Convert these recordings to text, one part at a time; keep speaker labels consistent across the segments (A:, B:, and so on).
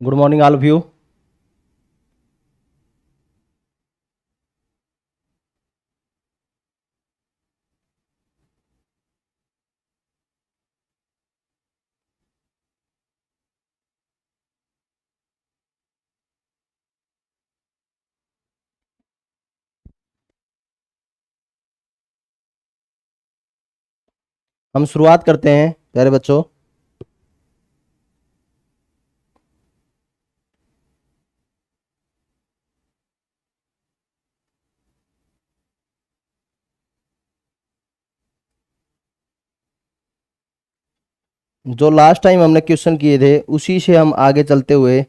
A: Good morning all of you. हम शुरुआत करते हैं प्यारे बच्चों। जो लास्ट टाइम हमने क्वेश्चन किए थे उसी से हम आगे चलते हुए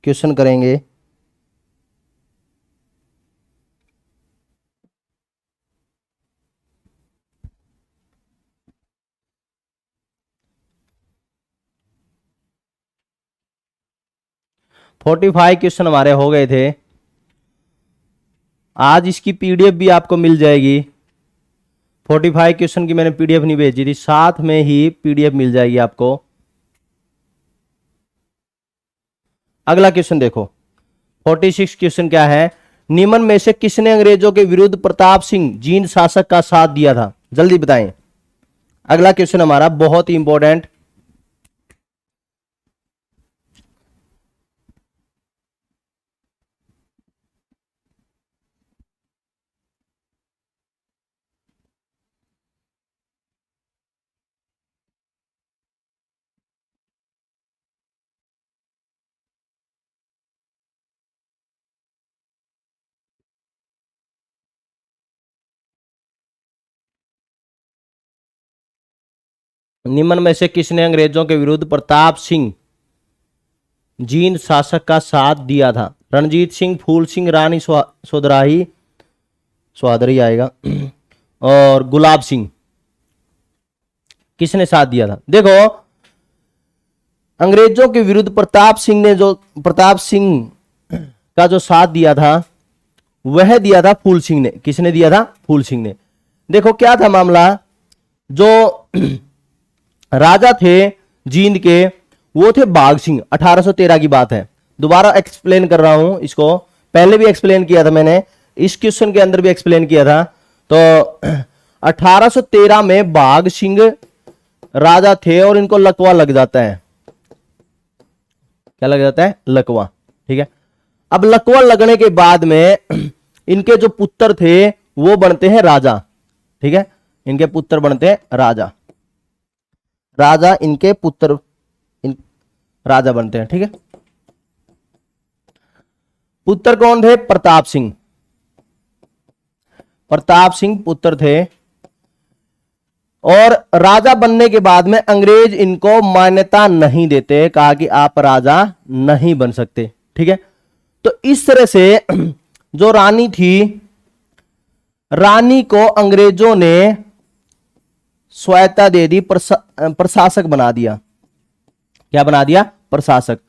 A: क्वेश्चन करेंगे। फोर्टी फाइव क्वेश्चन हमारे हो गए थे। आज इसकी पीडीएफ भी आपको मिल जाएगी। 45 क्वेश्चन की मैंने पीडीएफ नहीं भेजी थी, साथ में ही पीडीएफ मिल जाएगी आपको। अगला क्वेश्चन देखो, 46 क्वेश्चन क्या है? निम्न में से किसने अंग्रेजों के विरुद्ध प्रताप सिंह जींद शासक का साथ दिया था? जल्दी बताएं। अगला क्वेश्चन हमारा बहुत ही इंपॉर्टेंट। निम्न में से किसने अंग्रेजों के विरुद्ध प्रताप सिंह जींद शासक का साथ दिया था? रणजीत सिंह, फूल सिंह, रानी सोधराही, सोहादरी आएगा, और गुलाब सिंह। किसने साथ दिया था? देखो, अंग्रेजों के विरुद्ध प्रताप सिंह का जो साथ दिया था वह दिया था फूल सिंह ने। किसने दिया था? फूल सिंह ने। देखो क्या था मामला, जो राजा थे जींद के वो थे बाघ सिंह। 1813 की बात है। दोबारा एक्सप्लेन कर रहा हूं इसको, पहले भी एक्सप्लेन किया था मैंने, इस क्वेश्चन के अंदर भी एक्सप्लेन किया था। तो 1813 में बाघ सिंह राजा थे और इनको लकवा लग जाता है। क्या लग जाता है? लकवा। ठीक है। अब लकवा लगने के बाद में इनके जो पुत्र थे वो बनते हैं राजा। ठीक है, इनके पुत्र बनते हैं राजा। राजा इनके पुत्र राजा बनते हैं। ठीक है। पुत्र कौन थे? प्रताप सिंह। प्रताप सिंह पुत्र थे। और राजा बनने के बाद में अंग्रेज इनको मान्यता नहीं देते, कहा कि आप राजा नहीं बन सकते। ठीक है। तो इस तरह से जो रानी थी, रानी को अंग्रेजों ने स्वायत्ता दे दी, प्रशासक बना दिया। क्या बना दिया? प्रशासक।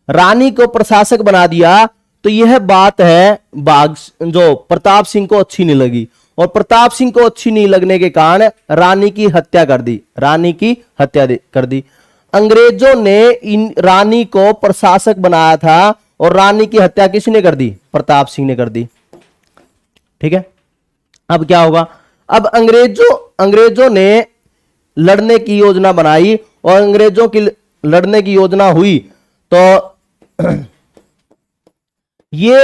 A: रानी को प्रशासक बना दिया। तो यह बात है बाघ जो प्रताप सिंह को अच्छी नहीं लगी, और प्रताप सिंह को अच्छी नहीं लगने के कारण रानी की हत्या कर दी। रानी की हत्या कर दी। अंग्रेजों ने इन रानी को प्रशासक बनाया था और रानी की हत्या किसने कर दी? प्रताप सिंह ने कर दी। ठीक है। अब क्या होगा? अब अंग्रेजों ने लड़ने की योजना बनाई, और अंग्रेजों की लड़ने की योजना हुई तो ये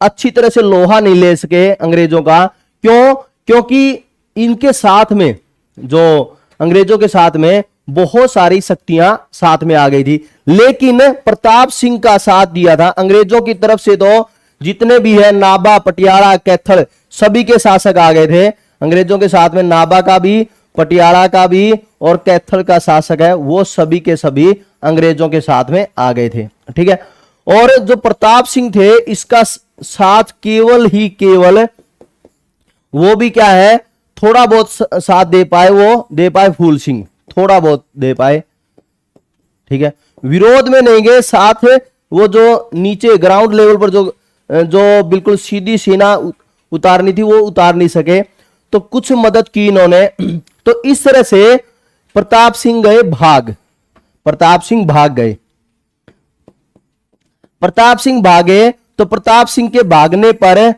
A: अच्छी तरह से लोहा नहीं ले सके अंग्रेजों का। क्यों? क्योंकि इनके साथ में, जो अंग्रेजों के साथ में बहुत सारी शक्तियां साथ में आ गई थी, लेकिन प्रताप सिंह का साथ दिया था अंग्रेजों की तरफ से। तो जितने भी है नाभा, पटियाला, कैथल, सभी के शासक आ गए थे अंग्रेजों के साथ में। नाभा का भी, पटियाला का भी और कैथल का शासक है वो सभी के सभी अंग्रेजों के साथ में आ गए थे। ठीक है। और जो प्रताप सिंह थे इसका साथ केवल वो भी क्या है, थोड़ा बहुत साथ दे पाए, वो दे पाए फूल सिंह, थोड़ा बहुत दे पाए। ठीक है। विरोध में नहीं गए, साथ वो जो नीचे ग्राउंड लेवल पर जो बिल्कुल सीधी सेना उतारनी थी वो उतार नहीं सके, तो कुछ मदद की इन्होंने। तो इस तरह से प्रताप सिंह गए भाग, प्रताप सिंह भाग गए। प्रताप सिंह भागे तो प्रताप सिंह के भागने पर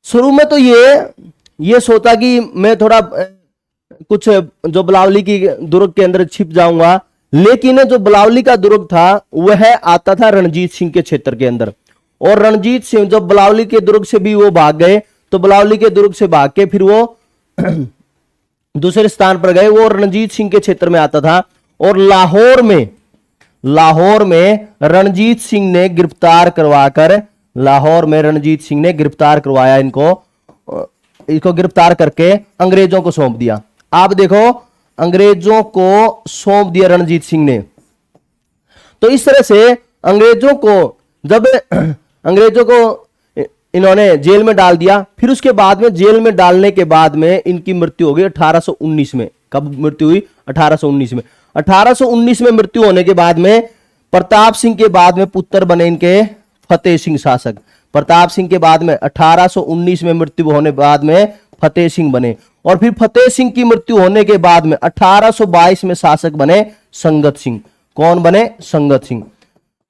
A: शुरू में तो ये सोचा कि मैं थोड़ा कुछ जो बिलावली की दुर्ग के अंदर छिप जाऊंगा, लेकिन जो बिलावली का दुर्ग था वह आता था रणजीत सिंह के क्षेत्र के अंदर, और रणजीत सिंह जब बिलावली के दुर्ग से भी वो भाग गए तो बिलावली के दुर्ग से भाग के फिर वो दूसरे स्थान पर गए, वो रणजीत सिंह के क्षेत्र में आता था। और लाहौर में रणजीत सिंह ने गिरफ्तार करवाकर, लाहौर में रणजीत सिंह ने गिरफ्तार करवाया इसको गिरफ्तार करके अंग्रेजों को सौंप दिया। आप देखो, अंग्रेजों को सौंप दिया रणजीत सिंह ने। तो इस तरह से अंग्रेजों को जब अंग्रेजों को इन्होंने जेल में डाल दिया, फिर उसके बाद में जेल में डालने के बाद में इनकी मृत्यु हो गई 1819 में। कब मृत्यु हुई? 1819 में। 1819 में मृत्यु होने के बाद में प्रताप सिंह के बाद में पुत्र बने इनके फतेह सिंह शासक। प्रताप सिंह के बाद में 1819 में मृत्यु होने के बाद में फतेह सिंह बने, और फिर फतेह सिंह की मृत्यु होने के बाद में 1822 में शासक बने संगत सिंह। कौन बने? संगत सिंह।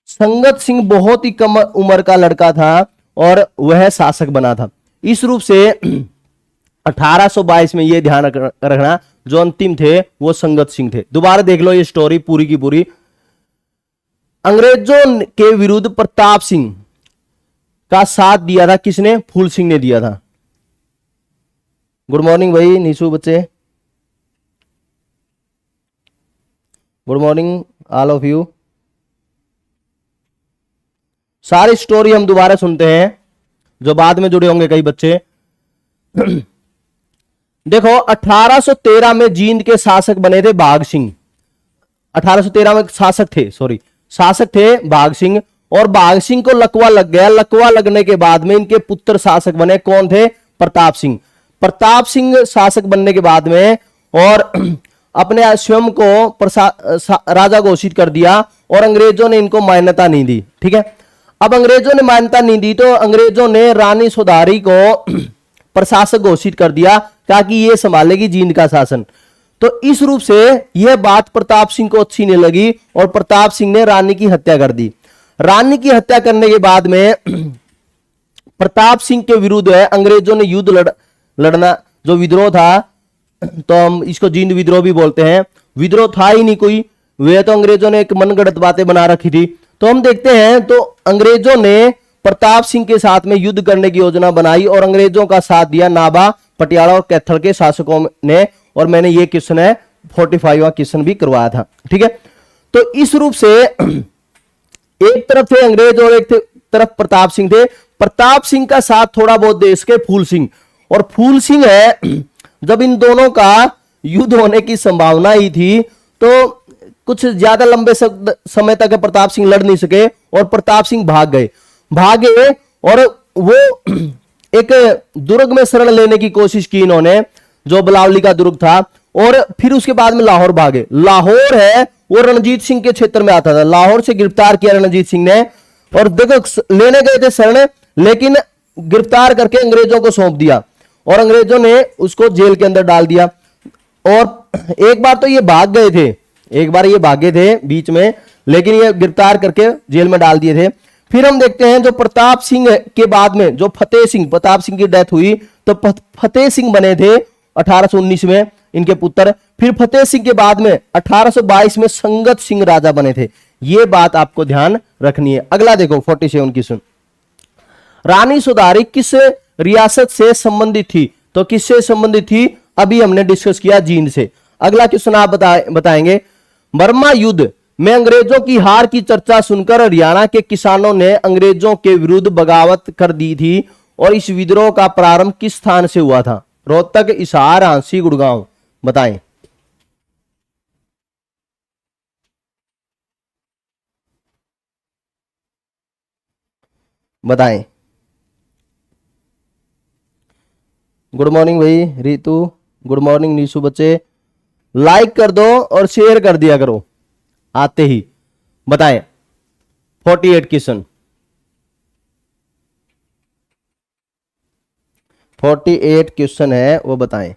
A: संगत सिंह बहुत ही कम उम्र का लड़का था और वह शासक बना था। इस रूप से 1822 में यह ध्यान रखना, जो अंतिम थे वो संगत सिंह थे। दोबारा देख लो ये स्टोरी पूरी की पूरी। अंग्रेजों के विरुद्ध प्रताप सिंह का साथ दिया था किसने? फूल सिंह ने दिया था। गुड मॉर्निंग भाई निशु बच्चे, good morning all of you. सारी स्टोरी हम दोबारा सुनते हैं, जो बाद में जुड़े होंगे कई बच्चे। देखो 1813 में जींद के शासक बने थे बाघ सिंह। 1813 में शासक थे बाघ सिंह, और बाघ सिंह को लकवा लग गया। लकवा लगने के बाद में इनके पुत्र शासक बने। कौन थे? प्रताप सिंह। प्रताप सिंह शासक बनने के बाद में और अपने स्वयं को राजा घोषित कर दिया, और अंग्रेजों ने इनको मान्यता नहीं दी। ठीक है, अब अंग्रेजों ने मान्यता नहीं दी तो अंग्रेजों ने रानी सुधारी को प्रशासक घोषित कर दिया ताकि ये संभालेगी जींद का शासन। तो इस रूप से यह बात प्रताप सिंह को अच्छी नहीं लगी और प्रताप सिंह ने रानी की हत्या कर दी। रानी की हत्या करने के बाद में प्रताप सिंह के विरुद्ध अंग्रेजों ने युद्ध लड़ना, जो विद्रोह था, तो हम इसको जींद विद्रोह भी बोलते हैं। विद्रोह था ही नहीं कोई, वे तो अंग्रेजों ने एक मनगढ़ंत बातें बना रखी थी। तो हम देखते हैं तो अंग्रेजों ने प्रताप सिंह के साथ में युद्ध करने की योजना बनाई और अंग्रेजों का साथ दिया नाभा, पटियाला और कैथल के शासकों ने, और मैंने ये क्वेश्चन है 45वां क्वेश्चन भी करवाया था। ठीक है, तो इस रूप से एक तरफ थे अंग्रेज और एक तरफ प्रताप सिंह थे। प्रताप सिंह का साथ थोड़ा बहुत देश के फूल सिंह, और फूल सिंह है, जब इन दोनों का युद्ध होने की संभावना ही थी तो कुछ ज्यादा लंबे समय तक प्रताप सिंह लड़ नहीं सके और प्रताप सिंह भागे और वो एक दुर्ग में शरण लेने की कोशिश की इन्होंने, जो बिलावली का दुर्ग था, और फिर उसके बाद में लाहौर भागे। लाहौर है वो रणजीत सिंह के क्षेत्र में आता था। लाहौर से गिरफ्तार किया रणजीत सिंह ने, और देखो लेने गए थे शरण, लेकिन गिरफ्तार करके अंग्रेजों को सौंप दिया और अंग्रेजों ने उसको जेल के अंदर डाल दिया। और एक बार तो ये भाग गए थे, एक बार ये भागे थे बीच में, लेकिन ये गिरफ्तार करके जेल में डाल दिए थे। फिर हम देखते हैं जो प्रताप सिंह के बाद में जो फतेह सिंह, प्रताप सिंह की डेथ हुई तो फतेह सिंह बने थे 1819 में इनके पुत्र। फिर फतेह सिंह के बाद में 1822 में संगत सिंह राजा बने थे। ये बात आपको ध्यान रखनी है। अगला देखो 47 की सुन। रानी सुधारी किस रियासत से संबंधित थी? तो किससे संबंधित थी? अभी हमने डिस्कस किया जींद से। अगला क्वेश्चन आप बताएंगे। बर्मा युद्ध में अंग्रेजों की हार की चर्चा सुनकर हरियाणा के किसानों ने अंग्रेजों के विरुद्ध बगावत कर दी थी, और इस विद्रोह का प्रारंभ किस स्थान से हुआ था? रोहतक, हिसार, हांसी, गुड़गांव। बताएं। बताएं। गुड मॉर्निंग भाई रितु, गुड मॉर्निंग नीशु बच्चे। लाइक कर दो और शेयर कर दिया करो आते ही। बताएं 48 क्वेश्चन, 48 क्वेश्चन है वो बताएं।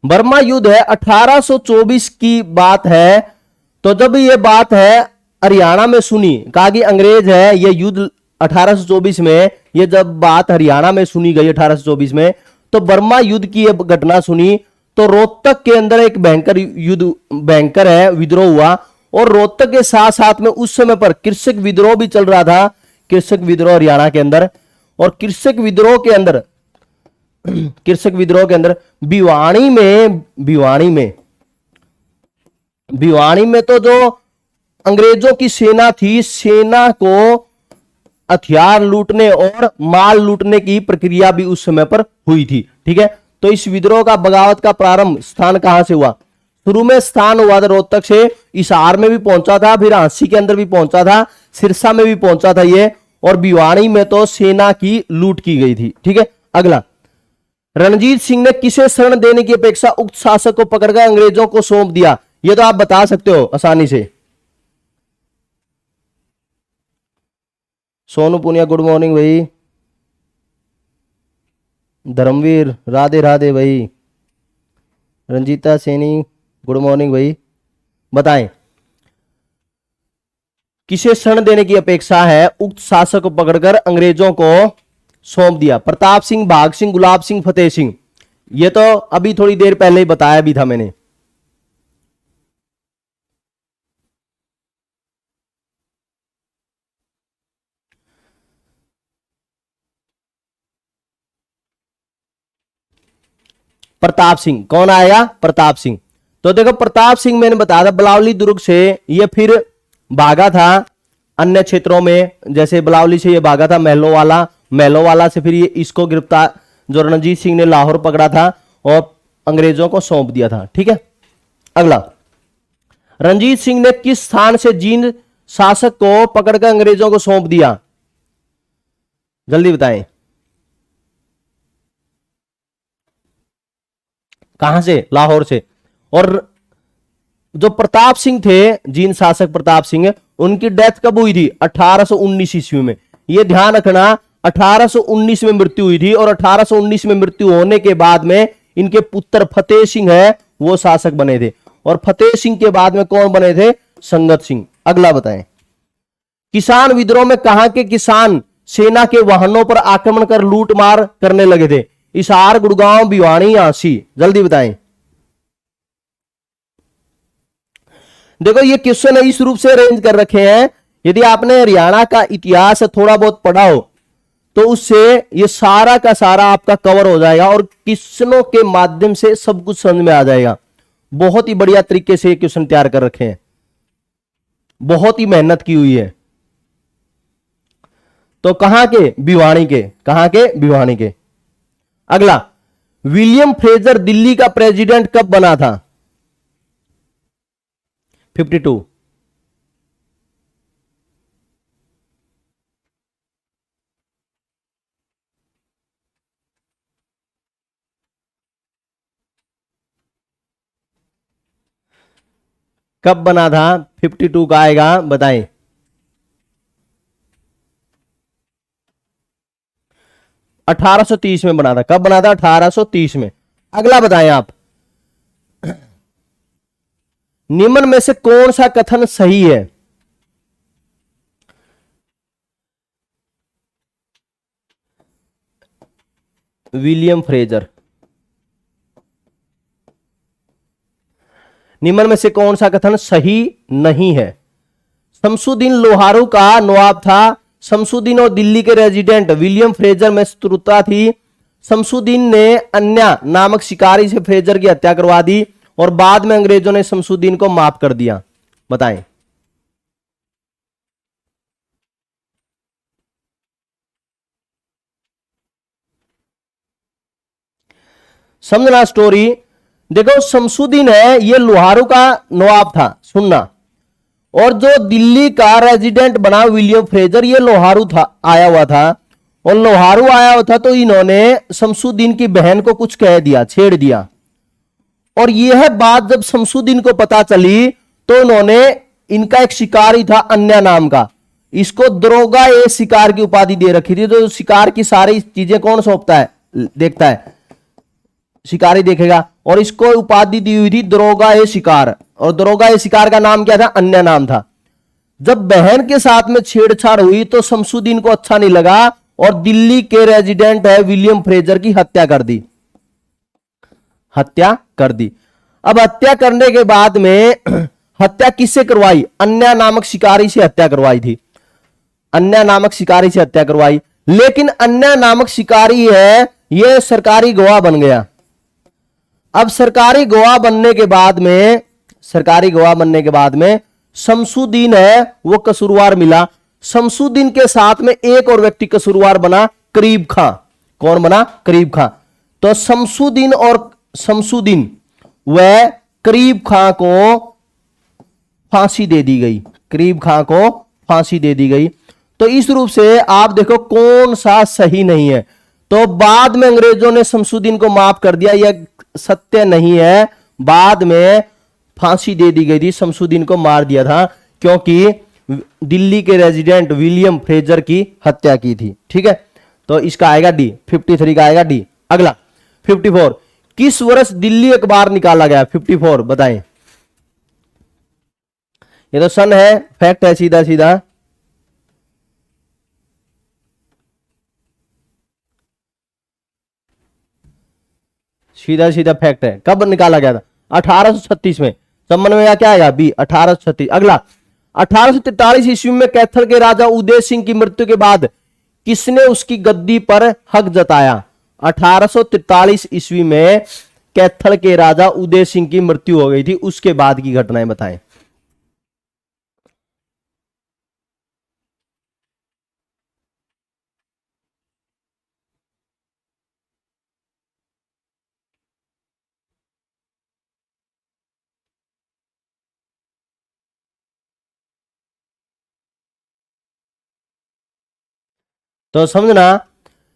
A: बर्मा युद्ध है 1824 की बात है। तो जब ये बात है हरियाणा में सुनी, कहा कि अंग्रेज है, ये युद्ध 1824 में, ये जब बात हरियाणा में सुनी गई 1824 में, तो बर्मा युद्ध की ये घटना सुनी, तो रोहतक के अंदर एक भयंकर युद्ध, भयंकर है विद्रोह हुआ। और रोहतक के साथ साथ में उस समय पर कृषक विद्रोह भी चल रहा था, कृषक विद्रोह हरियाणा के अंदर। और कृषक विद्रोह के अंदर, कृषक विद्रोह के अंदर भिवानी में तो जो अंग्रेजों की सेना थी, सेना को हथियार लूटने और माल लूटने की प्रक्रिया भी उस समय पर हुई थी। ठीक है, तो इस विद्रोह का, बगावत का प्रारंभ स्थान कहां से हुआ? शुरू में स्थान हुआ था रोहतक से, हिसार में भी पहुंचा था, फिर झांसी के अंदर भी पहुंचा था, सिरसा में भी पहुंचा था ये, और भिवानी में तो सेना की लूट की गई थी। ठीक है, अगला, रणजीत सिंह ने किसे शरण देने की अपेक्षा उक्त शासक को पकड़कर अंग्रेजों को सौंप दिया? ये तो आप बता सकते हो आसानी से। सोनू पुनिया गुड मॉर्निंग भाई। धर्मवीर राधे राधे भाई। रंजीता सैनी गुड मॉर्निंग भाई। बताएं किसे शरण देने की अपेक्षा है उक्त शासक को पकड़कर अंग्रेजों को सौंप दिया? प्रताप सिंह, भाग सिंह, गुलाब सिंह, फतेह सिंह। ये तो अभी थोड़ी देर पहले ही बताया भी था मैंने। प्रताप सिंह। कौन आएगा? प्रताप सिंह। तो देखो प्रताप सिंह मैंने बताया था बिलावली दुर्ग से ये फिर भागा था अन्य क्षेत्रों में, जैसे बिलावली से ये भागा था महलोवाला से फिर ये इसको गिरफ्तार, जो रणजीत सिंह ने लाहौर पकड़ा था और अंग्रेजों को सौंप दिया था। ठीक है, अगला, रणजीत सिंह ने किस स्थान से जींद शासक को पकड़कर अंग्रेजों को सौंप दिया? जल्दी बताएं, कहां से? लाहौर से। और जो प्रताप सिंह थे, जींद शासक प्रताप सिंह, उनकी डेथ कब हुई थी? 1819 ईस्वी में। यह ध्यान रखना, 1819 में मृत्यु हुई थी, और 1819 में मृत्यु होने के बाद में इनके पुत्र फतेह सिंह है वो शासक बने थे, और फतेह सिंह के बाद में कौन बने थे? संगत सिंह। अगला बताएं, किसान विद्रोह में कहां के किसान सेना के वाहनों पर आक्रमण कर लूट मार करने लगे थे? हिसार, गुड़गांव, भिवानी, झांसी। जल्दी बताएं। देखो ये क्वेश्चन इस रूप से अरेंज कर रखे हैं, यदि आपने हरियाणा का इतिहास थोड़ा बहुत पढ़ा हो तो उससे ये सारा का सारा आपका कवर हो जाएगा और क्वेश्चनों के माध्यम से सब कुछ समझ में आ जाएगा। बहुत ही बढ़िया तरीके से ये क्वेश्चन तैयार कर रखे हैं, बहुत ही मेहनत की हुई है। तो कहां के? भिवानी के। कहां के? भिवानी के। अगला, विलियम फ्रेजर दिल्ली का प्रेसिडेंट कब बना था? 52। कब बना था? 52 का आएगा, बताएं। 1830 में बना था। कब बना था? 1830 में। अगला बताएं आप, निम्न में से कौन सा कथन सही है? विलियम फ्रेजर, निम्न में से कौन सा कथन सही नहीं है? शमसुद्दीन लोहारू का नवाब था। शमसुद्दीन और दिल्ली के रेजिडेंट विलियम फ्रेजर में शत्रुता थी। शमसुद्दीन ने अन्या नामक शिकारी से फ्रेजर की हत्या करवा दी और बाद में अंग्रेजों ने शमसुद्दीन को माफ कर दिया। बताएं। समझना स्टोरी। देखो शमसुद्दीन है ये लोहारू का नवाब था, सुनना, और जो दिल्ली का रेजिडेंट बना विलियम फ्रेजर ये लोहारू था, आया हुआ था। और लोहारू आया हुआ था तो इन्होंने शमसुद्दीन की बहन को कुछ कह दिया, छेड़ दिया। और यह बात जब शमसुद्दीन को पता चली तो उन्होंने, इनका एक शिकारी था अन्या नाम का, इसको दरोगा ए शिकार की उपाधि दे रखी थी। तो शिकार की सारी चीजें कौन सौंपता है? देखता है, शिकारी देखेगा। और इसको उपाधि दी हुई थी दरोगा ए शिकार, और दरोगा ए शिकार का नाम क्या था, अन्य नाम था। जब बहन के साथ में छेड़छाड़ हुई तो शमसुद्दीन को अच्छा नहीं लगा और दिल्ली के रेजिडेंट है विलियम फ्रेजर की हत्या कर दी, हत्या कर दी। अब हत्या करने के बाद में हत्या किससे करवाई, अन्य नामक शिकारी से हत्या करवाई थी, अन्य नामक शिकारी से हत्या करवाई। लेकिन अन्य नामक शिकारी है यह सरकारी गवाह बन गया। अब सरकारी गवाह बनने के बाद में, सरकारी गवाह बनने के बाद में शमसुद्दीन है वो कसूरवार मिला। शमसुद्दीन के साथ में एक और व्यक्ति कसूरवार बना, करीब खां। कौन बना, करीब खां। तो शमसुद्दीन वह करीब खां को फांसी दे दी गई, करीब खां को फांसी दे दी गई। तो इस रूप से आप देखो कौन सा सही नहीं है। तो बाद में अंग्रेजों ने शमसुद्दीन को माफ कर दिया, यह सत्य नहीं है। बाद में फांसी दे दी गई थी, शमसुद्दीन को मार दिया था क्योंकि दिल्ली के रेजिडेंट विलियम फ्रेजर की हत्या की थी। ठीक है, तो इसका आएगा डी, 53 का आएगा डी। अगला 54, किस वर्ष दिल्ली अखबार निकाला गया, 54 बताएं। ये तो सन है, फैक्ट है सीधा सीधा। सीधा सीधा फैक्ट है। कब निकाला गया था, 1836 में। संबंध में क्या आएगा, बी 1836। अगला 1843 ईस्वी में कैथल के राजा उदय सिंह की मृत्यु के बाद किसने उसकी गद्दी पर हक जताया। 1843 ईस्वी में कैथल के राजा उदय सिंह की मृत्यु हो गई थी, उसके बाद की घटनाएं बताएं। तो समझना,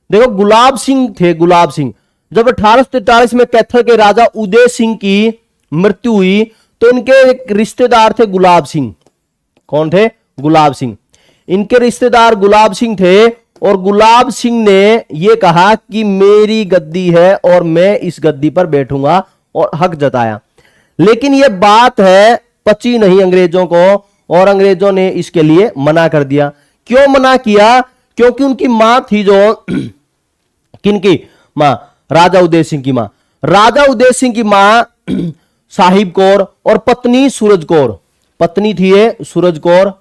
A: देखो गुलाब सिंह थे, गुलाब सिंह। जब 1843 में कैथल के राजा उदय सिंह की मृत्यु हुई तो इनके एक रिश्तेदार थे गुलाब सिंह। कौन थे, गुलाब सिंह। इनके रिश्तेदार गुलाब सिंह थे और गुलाब सिंह ने यह कहा कि मेरी गद्दी है और मैं इस गद्दी पर बैठूंगा और हक जताया। लेकिन यह बात है पची नहीं अंग्रेजों को और अंग्रेजों ने इसके लिए मना कर दिया। क्यों मना किया, क्योंकि उनकी मां थी जो किनकी मां, राजा उदय सिंह की मां। राजा उदय सिंह की मां साहिब कौर और पत्नी सूरज कौर, पत्नी थी ये सूरज कौर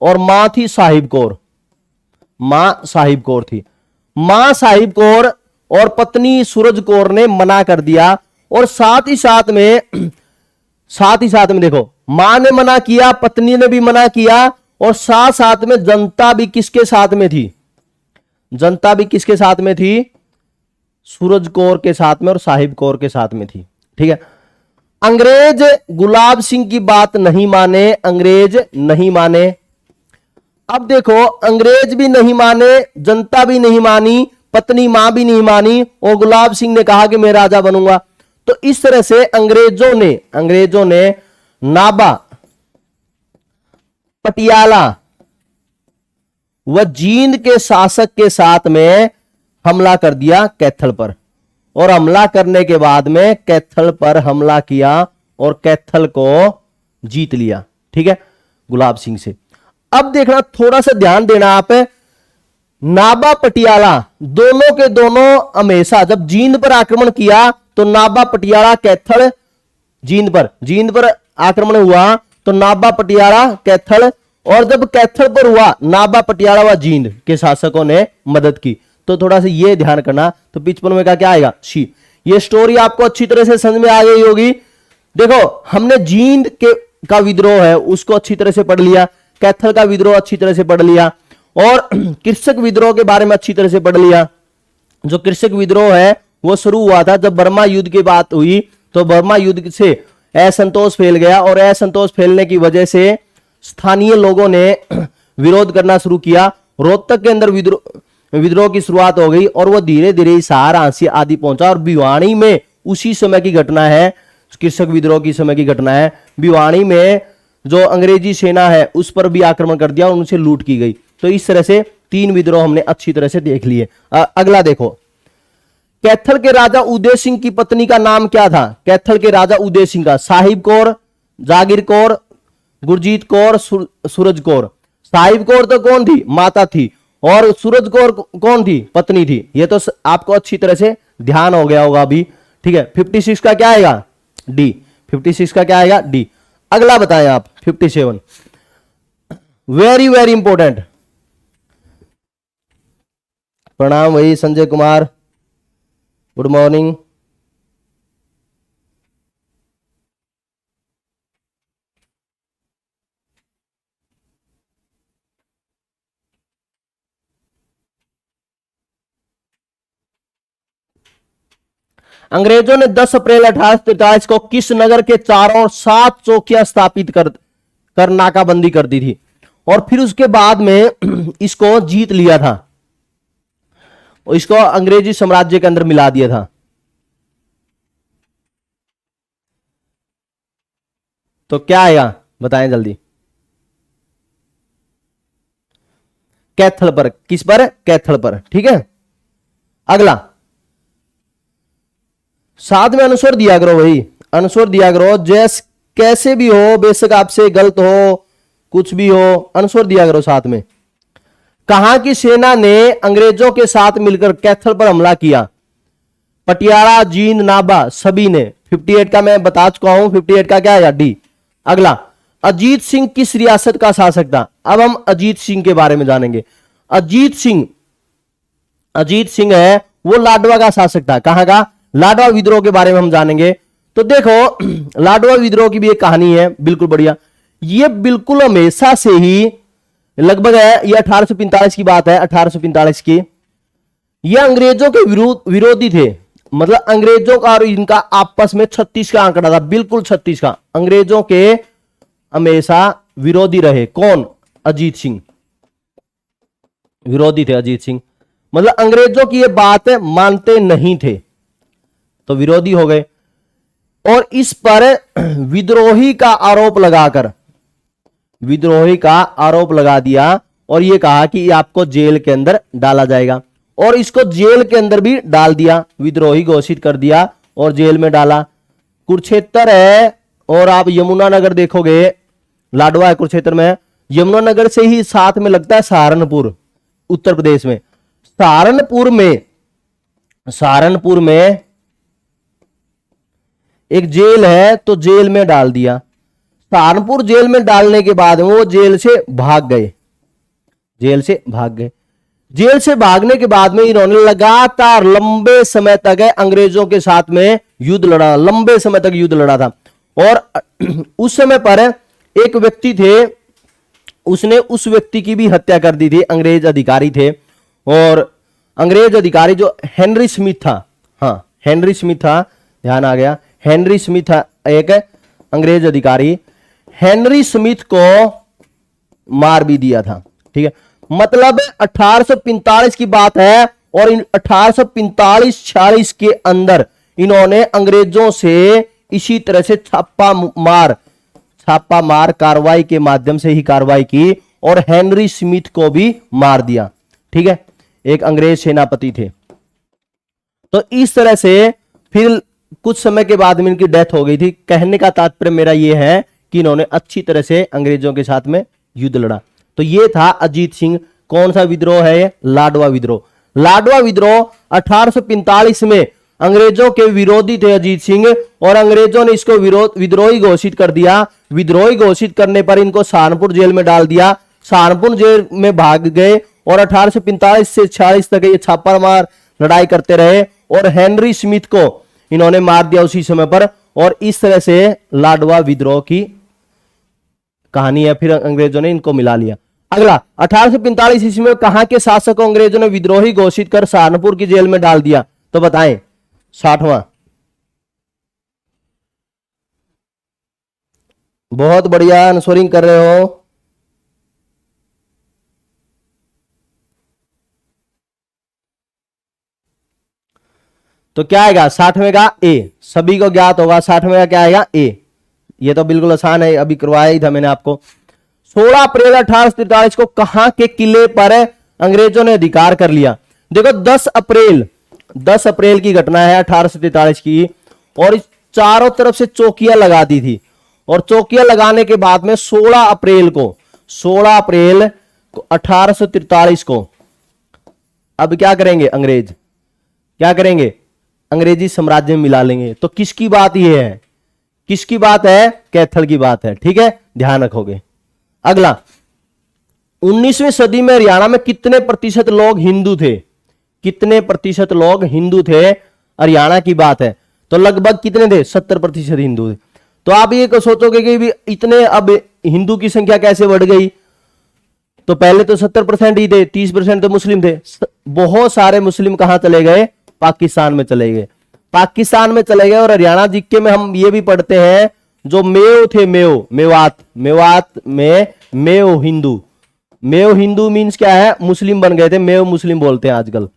A: और मां थी साहिब कौर, मां साहिब कौर थी। मां साहिब कौर और पत्नी सूरज कौर ने मना कर दिया और साथ ही साथ में देखो, मां ने मना किया, पत्नी ने भी मना किया और साथ साथ में जनता भी किसके साथ में थी, जनता भी किसके साथ में थी, सूरज कौर के साथ में और साहिब कौर के साथ में थी। ठीक है, अंग्रेज गुलाब सिंह की बात नहीं माने, अंग्रेज नहीं माने। अब देखो अंग्रेज भी नहीं माने, जनता भी नहीं मानी, पत्नी मां भी नहीं मानी और गुलाब सिंह ने कहा कि मैं राजा बनूंगा। तो इस तरह से अंग्रेजों ने नाबा, पटियाला व जींद के शासक के साथ में हमला कर दिया कैथल पर और हमला करने के बाद में कैथल पर हमला किया और कैथल को जीत लिया। ठीक है, गुलाब सिंह से। अब देखना, थोड़ा सा ध्यान देना आप, नाबा पटियाला दोनों के दोनों हमेशा जब जींद पर आक्रमण किया तो नाबा पटियाला कैथल जींद पर आक्रमण हुआ तो नाबा पटियाला कैथल, और जब कैथल पर हुआ नाबा पटियाला व जींद के शासकों ने मदद की। तो थोड़ा सा ये ध्यान करना। तो 55 में का क्या आएगा, सी। ये स्टोरी आपको अच्छी तरह से समझ में आ गई होगी। देखो हमने जींद के का विद्रोह है उसको अच्छी तरह से पढ़ लिया, कैथल का विद्रोह अच्छी तरह से पढ़ लिया और कृषक विद्रोह के बारे में अच्छी तरह से पढ़ लिया। जो कृषक विद्रोह है वो शुरू हुआ था जब बर्मा युद्ध की बात हुई, तो बर्मा युद्ध से असंतोष फैल गया और असंतोष फैलने की वजह से स्थानीय लोगों ने विरोध करना शुरू किया। रोहतक के अंदर विद्रोह की शुरुआत हो गई और वो धीरे धीरे हिसार, आंसी आदि पहुंचा और भिवानी में उसी समय की घटना है, कृषक विद्रोह की समय की घटना है। भिवानी में जो अंग्रेजी सेना है उस पर भी आक्रमण कर दिया और उनसे लूट की गई। तो इस तरह से 3 विद्रोह हमने अच्छी तरह से देख लिए। अगला देखो, कैथल के राजा उदय सिंह की पत्नी का नाम क्या था? कैथल के राजा उदय सिंह का साहिब कौर, जागीर कौर, गुरजीत कौर, सूरज कौर। साहिब कौर तो कौन थी? माता थी। और सूरज कौर कौन थी? पत्नी थी। ये तो आपको अच्छी तरह से ध्यान हो गया होगा अभी। ठीक है, 56 का क्या आएगा? डी। 56 का क्या आएगा? डी। अगला बताएं आप 57। Very very important. प्रणाम भाई संजय कुमार, गुड मॉर्निंग। अंग्रेजों ने 10 अप्रैल 1843 को किस नगर के चारों ओर 7 चौकियां स्थापित कर नाकाबंदी कर दी थी? और फिर उसके बाद में इसको जीत लिया था, इसको अंग्रेजी साम्राज्य के अंदर मिला दिया था। तो क्या आएगा बताएं जल्दी। कैथल पर। किस पर? कैथल पर। ठीक है, अगला साथ में अनुस्वर दिया करो भाई, अनुस्वर दिया करो। जैस कैसे भी हो, बेशक आपसे गलत हो, कुछ भी हो, अनुस्वर दिया करो साथ में। कहां की सेना ने अंग्रेजों के साथ मिलकर कैथल पर हमला किया? पटियाला, जींद, नाभा, सभी ने। 58 का मैं बता चुका हूं, 58 का क्या है? डी। अगला, अजीत सिंह किस रियासत का शासक था? अब हम अजीत सिंह के बारे में जानेंगे। अजीत सिंह है वो लाडवा का शासक था। कहां का? लाडवा विद्रोह के बारे में हम जानेंगे। तो देखो लाडवा विद्रोह की भी एक कहानी है, बिल्कुल बढ़िया। ये बिल्कुल हमेशा से ही लगभग है, ये 1845 की बात है, 1845 की। ये अंग्रेजों के विरोधी थे, मतलब अंग्रेजों का और इनका आपस में 36 का आंकड़ा था, बिल्कुल 36 का। अंग्रेजों के हमेशा विरोधी रहे। कौन? अजीत सिंह। विरोधी थे अजीत सिंह, मतलब अंग्रेजों की ये बात मानते नहीं थे, तो विरोधी हो गए। और इस पर विद्रोही का आरोप लगा दिया और ये कहा कि आपको जेल के अंदर डाला जाएगा। और इसको जेल के अंदर भी डाल दिया, विद्रोही घोषित कर दिया और जेल में डाला। कुरुक्षेत्र है और आप यमुनानगर देखोगे, लाडवा है कुरुक्षेत्र में। यमुनानगर से ही साथ में लगता है सहारनपुर, उत्तर प्रदेश में। सहारनपुर में एक जेल है, तो जेल में डाल दिया। सहारनपुर जेल में डालने के बाद वो जेल से भाग गए। जेल से भागने के बाद में इन्होंने लगातार लंबे समय तक अंग्रेजों के साथ में युद्ध लड़ा, लंबे समय तक युद्ध लड़ा था। और उस समय पर एक व्यक्ति थे, उसने उस व्यक्ति की भी हत्या कर दी थी। अंग्रेज अधिकारी थे, और अंग्रेज अधिकारी जो हेनरी स्मिथ था, हाँ हेनरी स्मिथ था, ध्यान आ गया, हेनरी स्मिथ एक अंग्रेज अधिकारी, हेनरी स्मिथ को मार भी दिया था। ठीक है, मतलब 1845 की बात है, और 1845-46 के अंदर इन्होंने अंग्रेजों से इसी तरह से छापा मार कार्रवाई के माध्यम से ही कार्रवाई की, और हेनरी स्मिथ को भी मार दिया। ठीक है, एक अंग्रेज सेनापति थे। तो इस तरह से फिर कुछ समय के बाद में इनकी डेथ हो गई थी। कहने का तात्पर्य मेरा यह है कि इन्होंने अच्छी तरह से अंग्रेजों के साथ में युद्ध लड़ा। तो यह था अजीत सिंह। कौन सा विद्रोह है? लाडवा विद्रोह। लाडवा विद्रोह 1845 में अंग्रेजों के विरोधी थे अजीत सिंह, और अंग्रेजों ने इसको विद्रोही घोषित कर दिया। विद्रोही घोषित करने पर इनको सहारनपुर जेल में डाल दिया। सहारनपुर जेल में भाग गए, और 1845 से 46 तक ये छापामार लड़ाई करते रहे, और हेनरी स्मिथ को इन्होंने मार दिया उसी समय पर। और इस तरह से लाडवा विद्रोह की कहानी है। फिर अंग्रेजों ने इनको मिला लिया। अगला 1845 ईस्वी में कहां के शासक को अंग्रेजों ने विद्रोही घोषित कर सहारनपुर की जेल में डाल दिया? तो बताएं। 60वां। बहुत बढ़िया, आंसरिंग कर रहे हो। तो क्या आएगा 60वें का? ए। सभी को ज्ञात होगा 60वें का क्या आएगा? ए। ये तो बिल्कुल आसान है, अभी करवाया ही था मैंने आपको। 16 अप्रैल 1843 को कहां के किले पर अंग्रेजों ने अधिकार कर लिया? देखो 10 अप्रैल 10 अप्रैल की घटना है 1843 की, और इस चारों तरफ से चौकियां लगा दी थी, और चौकियां लगाने के बाद में 16 अप्रैल 1843 को अब क्या करेंगे अंग्रेज, क्या करेंगे, अंग्रेजी साम्राज्य में मिला लेंगे। तो किसकी बात ये है, किसकी बात है, कैथल की बात है। ठीक है, ध्यान रखोगे। अगला, 19वीं सदी में हरियाणा में कितने प्रतिशत लोग हिंदू थे, कितने प्रतिशत लोग हिंदू थे, हरियाणा की बात है। तो लगभग कितने थे, 70% हिंदू थे। तो आप ये सोचोगे कि भी इतने अब हिंदू की संख्या कैसे बढ़ गई, तो पहले तो 70% ही थे, 30% तो मुस्लिम थे। बहुत सारे मुस्लिम कहां चले गए, पाकिस्तान में चले गए, पाकिस्तान में चले गए। और हरियाणा जीके में हम ये भी पढ़ते हैं, जो मेव थे, मेवात में मेव हिंदू मीन्स क्या है, मुस्लिम बन गए थे, मेव मुस्लिम बोलते हैं आजकल,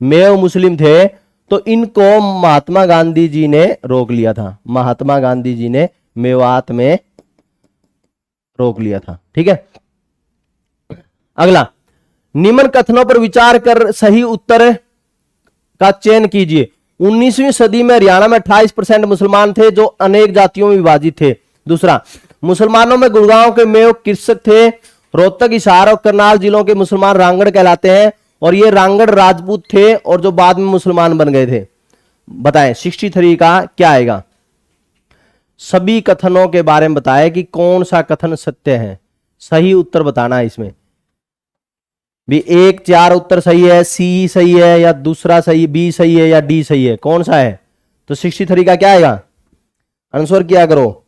A: मेव मुस्लिम थे। तो इनको महात्मा गांधी जी ने रोक लिया था, महात्मा गांधी जी ने मेवात में रोक लिया था। ठीक है, अगला, निम्न कथनों पर विचार कर सही उत्तर का चयन कीजिए। 19वीं सदी में हरियाणा में 28% मुसलमान थे जो अनेक जातियों में विभाजित थे। दूसरा, मुसलमानों में गुड़गांव के मेव कृषक थे, रोहतक, हिसार और करनाल जिलों के मुसलमान रांगड़ कहलाते हैं, और ये रांगड़ राजपूत थे और जो बाद में मुसलमान बन गए थे। बताएं 63 का क्या आएगा, सभी कथनों के बारे में बताएं कि कौन सा कथन सत्य है, सही उत्तर बताना है इसमें भी। 1 4 उत्तर सही है, सी सही है या दूसरा सही, बी सही है या डी सही है, कौन सा है। तो 63 का क्या आएगा, आंसर किया करो।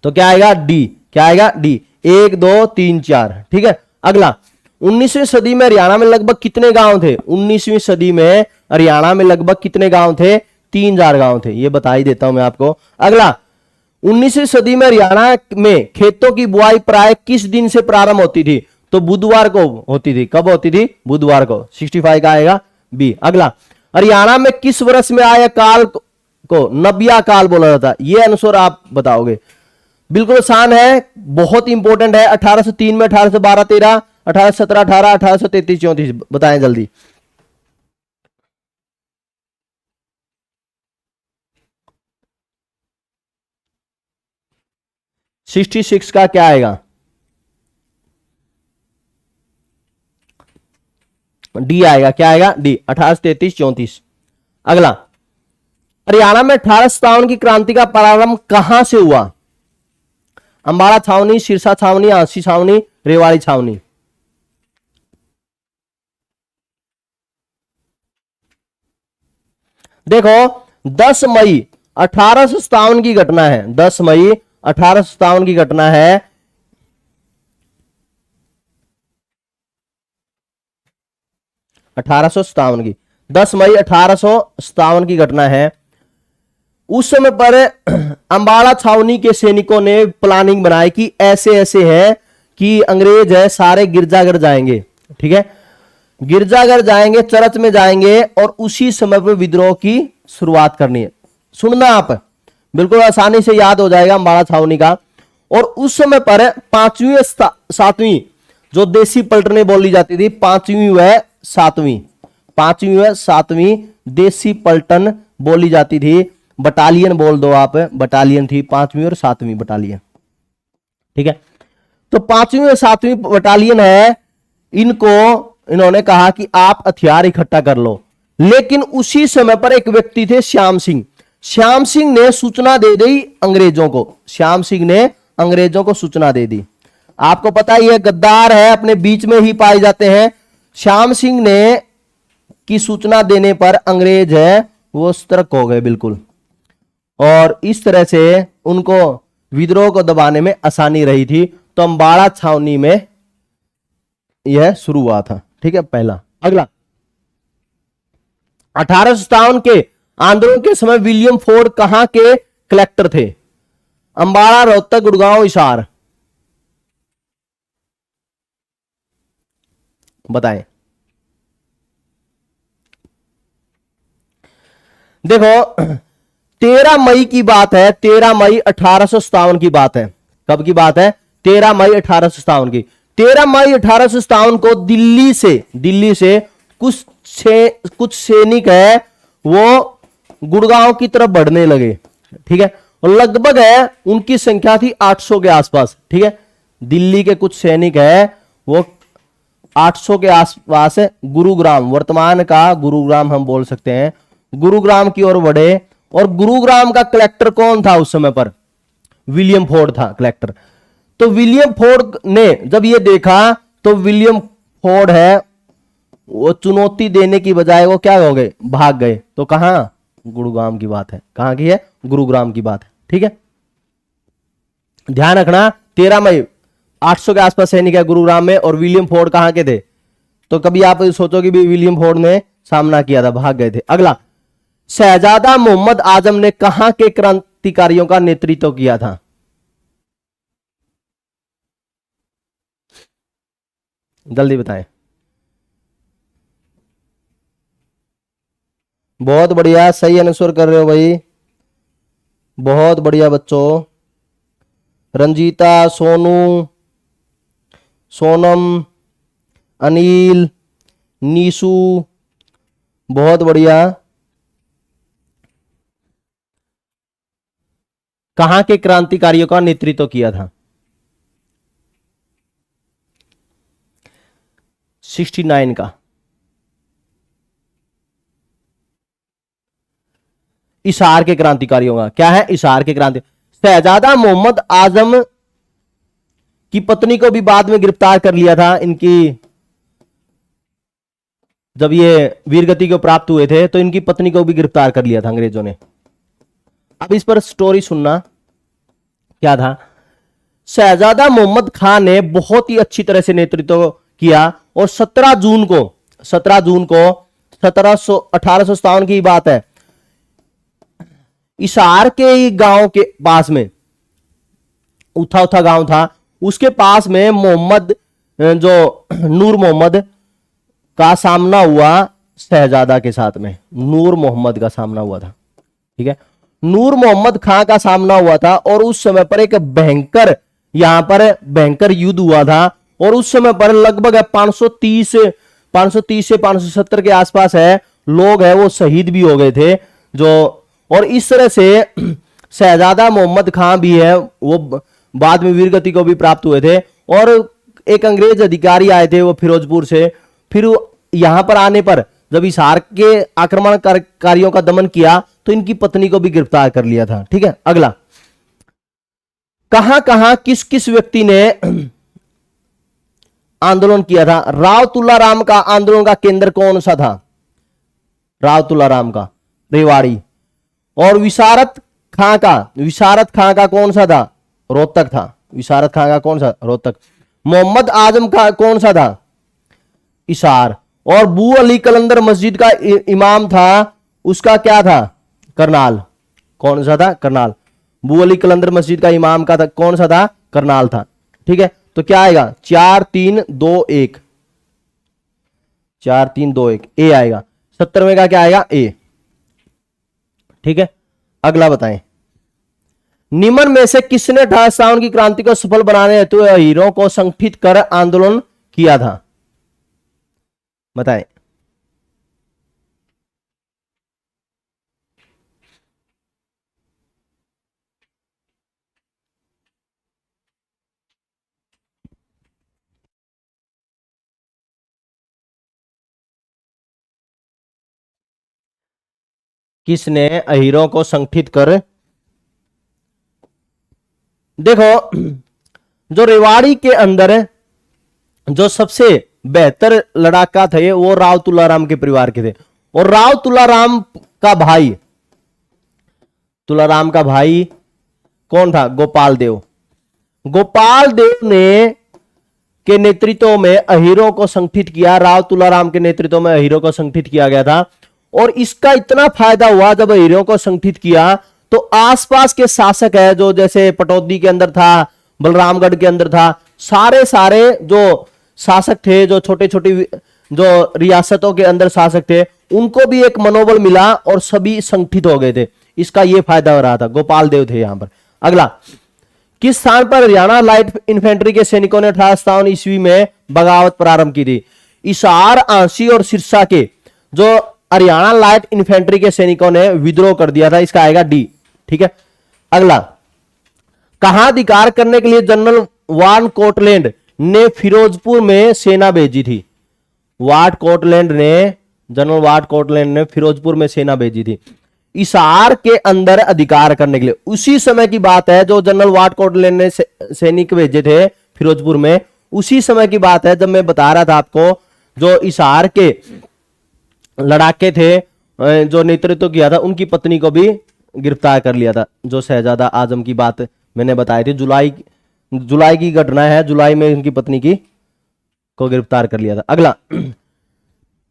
A: तो क्या आएगा, डी, क्या आएगा, डी। 1 2 3 4। ठीक है, अगला, 19वीं सदी में हरियाणा में लगभग कितने गांव थे, 19वीं सदी में हरियाणा में लगभग कितने गांव थे, 3000 गांव थे, ये बता ही देता हूं मैं आपको। अगला, 19वीं सदी में हरियाणा में खेतों की बुआई प्राय किस दिन से प्रारंभ होती थी, तो बुधवार को होती थी। कब होती थी, बुधवार को। 65 का आएगा बी। अगला, हरियाणा में किस वर्ष में आया काल को नबिया काल बोला जाता, ये आंसर आप बताओगे। बिल्कुल आसान है, बहुत इंपॉर्टेंट है। 1803 में, 1812 13, 1817 18, 1833 34। बताएं जल्दी। सिक्सटी 66 का क्या आएगा, डी आएगा। क्या आएगा, डी, 1833 34। अगला, हरियाणा में 1857 की क्रांति का प्रारंभ कहां से हुआ, अंबाला छावनी, सिरसा छावनी, आंसी छावनी, रेवाड़ी छावनी। देखो 10 मई 1857 की घटना है, 10 मई 1857 की घटना है। की 10 मई 1857 की घटना है। उस समय पर अंबाला छावनी के सैनिकों ने प्लानिंग बनाई कि ऐसे ऐसे है कि अंग्रेज है सारे गिरजाघर जाएंगे। ठीक है, गिरजाघर जाएंगे, चर्च में जाएंगे, और उसी समय पर विद्रोह की शुरुआत करनी है। सुनना आप, बिल्कुल आसानी से याद हो जाएगा अंबाला छावनी का। और उस समय पर 5वीं 7वीं जो देसी पलटनें बोली जाती थी, 5वीं व 7वीं, 5वीं व 7वीं देसी पलटन बोली जाती थी। बटालियन बोल दो आप, बटालियन थी 5वीं और 7वीं बटालियन। ठीक है, तो 5वीं और 7वीं बटालियन है, इन्होंने कहा कि आप हथियार इकट्ठा कर लो। लेकिन उसी समय पर एक व्यक्ति थे श्याम सिंह, श्याम सिंह ने सूचना दे दी अंग्रेजों को, श्याम सिंह ने अंग्रेजों को सूचना दे दी। आपको पता ही है गद्दार है, अपने बीच में ही पाए जाते हैं। श्याम सिंह ने की सूचना देने पर अंग्रेज है वो सतर्क हो गए बिल्कुल, और इस तरह से उनको विद्रोह को दबाने में आसानी रही थी। तो अंबाला छावनी में यह शुरू हुआ था। ठीक है, पहला। अगला, 1857 के आंदोलन के समय विलियम फोर्ड कहां के कलेक्टर थे, अंबाला, रोहतक, गुड़गांव, हिसार। बताएं। देखो 13 मई की बात है, 13 मई 1857 की बात है। कब की बात है, 13 मई 1857 की। 13 मई 1857 को दिल्ली से कुछ सैनिक है वो गुड़गांव की तरफ बढ़ने लगे, ठीक है। और लगभग है उनकी संख्या थी 800 के आसपास, ठीक है। दिल्ली के कुछ सैनिक है वो 800 के आसपास है, गुरुग्राम, वर्तमान का गुरुग्राम हम बोल सकते हैं, गुरुग्राम की ओर बढ़े। और गुरुग्राम का कलेक्टर कौन था उस समय पर? विलियम फोर्ड था कलेक्टर। तो विलियम फोर्ड ने जब ये देखा तो विलियम फोर्ड है वो चुनौती देने की बजाय वो क्या हो गए, भाग गए। तो कहां? गुरुग्राम की बात है। कहां की है? गुरुग्राम की बात है, ठीक है। ध्यान रखना 13 मई 800 के आसपास सैनिक है गुरुग्राम में। और विलियम फोर्ड कहां के थे? तो कभी आप सोचो कि भी विलियम फोर्ड ने सामना किया था, भाग गए थे। अगला, शहजादा मोहम्मद आजम ने कहां के क्रांतिकारियों का नेतृत्व किया था? जल्दी बताएं। बहुत बढ़िया, सही आंसर कर रहे हो भाई, बहुत बढ़िया बच्चों। रंजीता, सोनू, सोनम, अनिल, नीशु, बहुत बढ़िया। कहां के क्रांतिकारियों का नेतृत्व किया था? 69 का। इशार के क्रांतिकारियों का। क्या है? इशार के क्रांति। शहजादा मोहम्मद आजम की पत्नी को भी बाद में गिरफ्तार कर लिया था इनकी, जब ये वीरगति को प्राप्त हुए थे तो इनकी पत्नी को भी गिरफ्तार कर लिया था अंग्रेजों ने। अब इस पर स्टोरी सुनना। क्या था? शहजादा मोहम्मद खान ने बहुत ही अच्छी तरह से नेतृत्व किया और 17 जून को 1857 की बात है, इशार के गांव के पास में, उथा उथा गांव था, उसके पास में मोहम्मद जो नूर मोहम्मद का सामना हुआ शहजादा के साथ में। नूर मोहम्मद का सामना हुआ था, ठीक है। नूर मोहम्मद खां का सामना हुआ था और उस समय पर एक भयंकर यहां पर भयंकर युद्ध हुआ था। और उस समय पर लगभग 530 से 570 के आसपास है लोग है वो शहीद भी हो गए थे जो। और इस तरह से शहजादा मोहम्मद खां भी है वो बाद में वीरगति को भी प्राप्त हुए थे। और एक अंग्रेज अधिकारी आए थे वो फिरोजपुर से, फिर यहां पर आने पर जब हिसार के आक्रमणकारियों का दमन किया तो इनकी पत्नी को भी गिरफ्तार कर लिया था, ठीक है। अगला, कहां कहां किस किस व्यक्ति ने आंदोलन किया था? राव तुलाराम का आंदोलन का केंद्र कौन सा था? राव तुलाराम का रेवाड़ी। और विशारद खां का कौन सा था? रोहतक था। विशारद खां का कौन सा? रोहतक। मोहम्मद आजम का कौन सा था? इशार। और बू अली कलंदर मस्जिद का इमाम था, उसका क्या था? करनाल। कौन सा था? करनाल। बू अली कलंदर मस्जिद का इमाम का था कौन सा था? करनाल था, ठीक है। तो क्या आएगा? 4 3 2 1, 4 3 2 1 ए आएगा। 70वें का क्या आएगा? ए, ठीक है। अगला बताएं, निम्न में से किसने 58 की क्रांति को सफल बनाने हेतु हीरों को संगठित कर आंदोलन किया था? बताएं। किसने अहीरों को संगठित कर? देखो, जो रेवाड़ी के अंदर जो सबसे बेहतर लड़ाका थे वो राव तुलाराम के परिवार के थे। और राव तुलाराम का भाई कौन था? गोपाल देव। गोपाल देव ने के नेतृत्व में अहीरों को संगठित किया। राव तुलाराम के नेतृत्व में अहीरों को संगठित किया गया था। और इसका इतना फायदा हुआ जब अहीरों को संगठित किया तो आसपास के शासक है जो जैसे पटौदी के अंदर था, बलरामगढ़ के अंदर था, सारे जो शासक थे, जो छोटे छोटे जो रियासतों के अंदर शासक थे, उनको भी एक मनोबल मिला और सभी संगठित हो गए थे। इसका यह फायदा हो रहा था। गोपाल देव थे यहां पर। अगला, किस स्थान पर हरियाणा लाइट इन्फेंट्री के सैनिकों ने 1857 ईस्वी में बगावत प्रारंभ की थी? हिसार, आंसी और सिरसा के जो हरियाणा लाइट इन्फेंट्री के सैनिकों ने विद्रोह कर दिया था, इसका आएगा डी। ठीक है, अगला, कहां अधिकार करने के लिए जनरल वान कोटलैंड ने फिरोजपुर में सेना भेजी थी? जनरल वाट कोटलैंड ने फिरोजपुर में सेना भेजी थी हिसार के अंदर अधिकार करने के लिए। उसी समय की बात है जो जनरल वाट कोटलैंड ने सैनिक भेजे थे फिरोजपुर में, उसी समय की बात है जब मैं बता रहा था आपको जो हिसार के लड़ाके थे जो नेतृत्व किया था, उनकी पत्नी को भी गिरफ्तार कर लिया था। जो शहजादा आजम की बात मैंने बताई थी, जुलाई की घटना है, जुलाई में उनकी पत्नी को गिरफ्तार कर लिया था। अगला,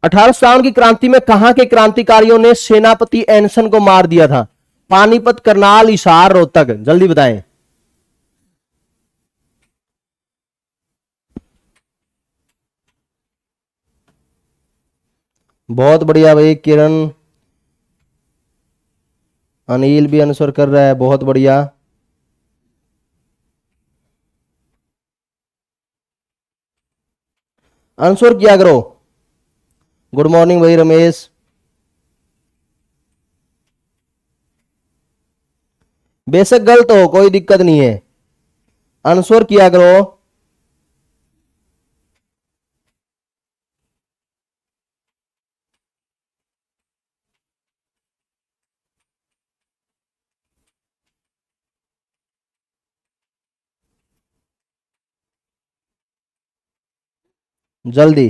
A: 1857 की क्रांति में कहां के क्रांतिकारियों ने सेनापति एनसन को मार दिया था? पानीपत, करनाल, हिसार, रोहतक, जल्दी बताएं। बहुत बढ़िया भाई, किरण, अनिल भी आंसर कर रहा है, बहुत बढ़िया। आंसर किया करो। गुड मॉर्निंग भाई रमेश। बेशक गलत हो, कोई दिक्कत नहीं है, आंसर किया करो। जल्दी।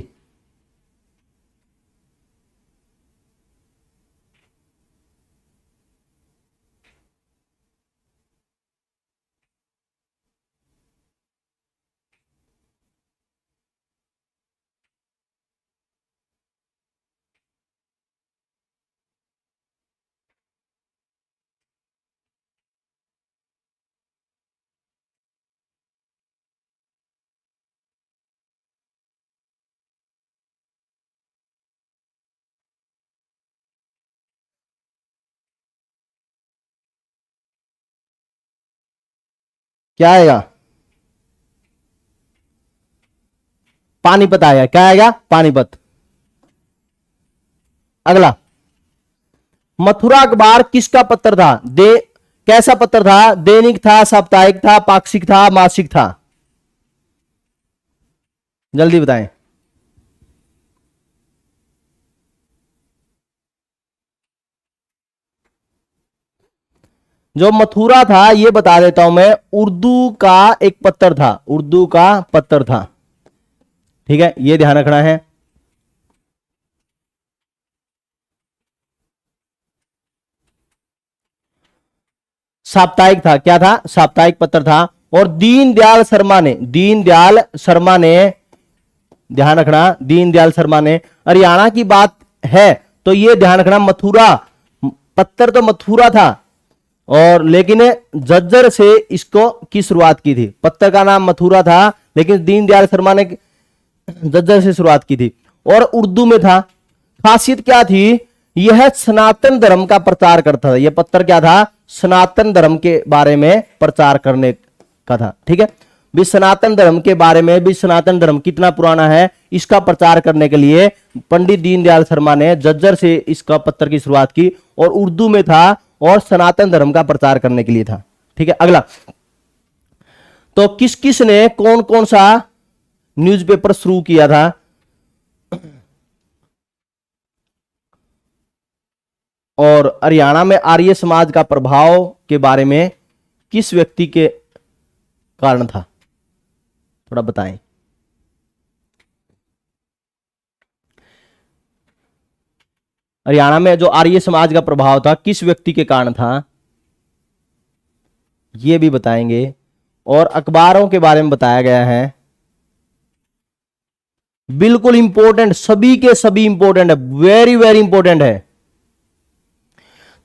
A: क्या आएगा? पानीपत आएगा। क्या आएगा? पानीपत। अगला, मथुरा अखबार किसका पत्र था? कैसा पत्र था? दैनिक था, साप्ताहिक था, पाक्षिक था, मासिक था? जल्दी बताएं। जो मथुरा था, ये बता देता हूं मैं, उर्दू का एक पत्र था, उर्दू का पत्र था। ठीक है, ये ध्यान रखना है। साप्ताहिक था। क्या था? साप्ताहिक पत्र था। और दीनदयाल शर्मा ने ध्यान रखना, दीनदयाल शर्मा ने, हरियाणा की बात है तो ये ध्यान रखना, मथुरा पत्र तो मथुरा था, और लेकिन जज्जर से इसको की शुरुआत की थी। पत्र का नाम मथुरा था लेकिन दीनदयाल शर्मा ने जज्जर से शुरुआत की थी और उर्दू में था। खासियत क्या थी? यह सनातन धर्म का प्रचार करता था। यह पत्र क्या था? सनातन धर्म के बारे में प्रचार करने का था। ठीक है, भी सनातन धर्म के बारे में, भी सनातन धर्म कितना पुराना है इसका प्रचार करने के लिए पंडित दीनदयाल शर्मा ने जज्जर से इसका पत्र की शुरुआत की और उर्दू में था और सनातन धर्म का प्रचार करने के लिए था। ठीक है, अगला, तो किस किस ने कौन कौन सा न्यूज़पेपर शुरू किया था? और हरियाणा में आर्य समाज का प्रभाव के बारे में किस व्यक्ति के कारण था? थोड़ा बताएं। हरियाणा में जो आर्य समाज का प्रभाव था किस व्यक्ति के कारण था, यह भी बताएंगे। और अखबारों के बारे में बताया गया है। बिल्कुल इंपॉर्टेंट, सभी के सभी इंपॉर्टेंट है, वेरी वेरी इंपॉर्टेंट है।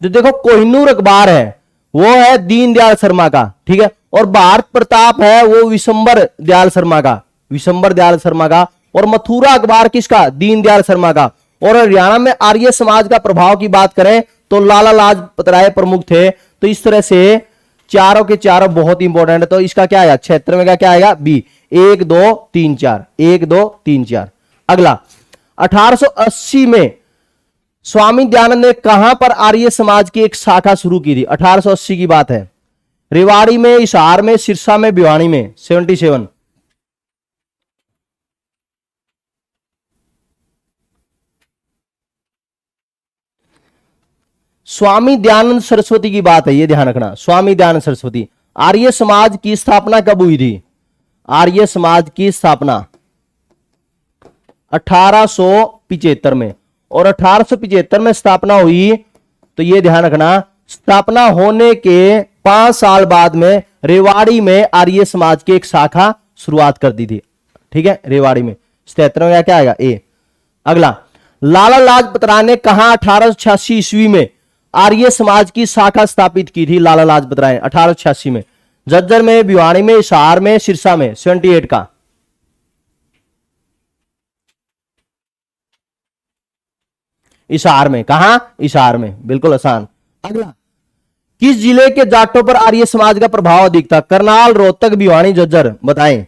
A: जो देखो कोहिनूर अखबार है वो है दीनदयाल शर्मा का। ठीक है, और भारत प्रताप है वो विशंबर दयाल शर्मा का, विशंबर दयाल शर्मा का। और मथुरा अखबार किसका? दीनदयाल शर्मा का। और हरियाणा में आर्य समाज का प्रभाव की बात करें तो लाला लाजपत राय प्रमुख थे। तो इस तरह से चारों के चारों बहुत इंपॉर्टेंट है। तो इसका क्या आएगा? क्षेत्र में क्या आएगा? बी। 1 2 3 4, 1 2 3 4। अगला, 1880 में स्वामी दयानंद ने कहां पर आर्य समाज की एक शाखा शुरू की थी? 1880 की बात है। रेवाड़ी में, हिसार में, सिरसा में, भिवानी में। 77। स्वामी दयानंद सरस्वती की बात है, ये ध्यान रखना। स्वामी दयानंद सरस्वती। आर्य समाज की स्थापना कब हुई थी? आर्य समाज की स्थापना 1875 में। और 1875 में स्थापना हुई तो ये ध्यान रखना, स्थापना होने के 5 साल बाद में रेवाड़ी में आर्य समाज की एक शाखा शुरुआत कर दी थी। ठीक है, रेवाड़ी में। 77 में क्या आएगा? ए। अगला, लाला लाजपत राय ने कहा 1886 ईस्वी में आर्य समाज की शाखा स्थापित की थी? लाला लाजपत राय 1886 में। झज्जर में, भिवानी में, हिसार में, सिरसा में। 78 का। हिसार में। कहां? हिसार में। बिल्कुल आसान। अगला, किस जिले के जाटों पर आर्य समाज का प्रभाव अधिक था? करनाल, रोहतक, भिवानी, झज्जर। बताएं।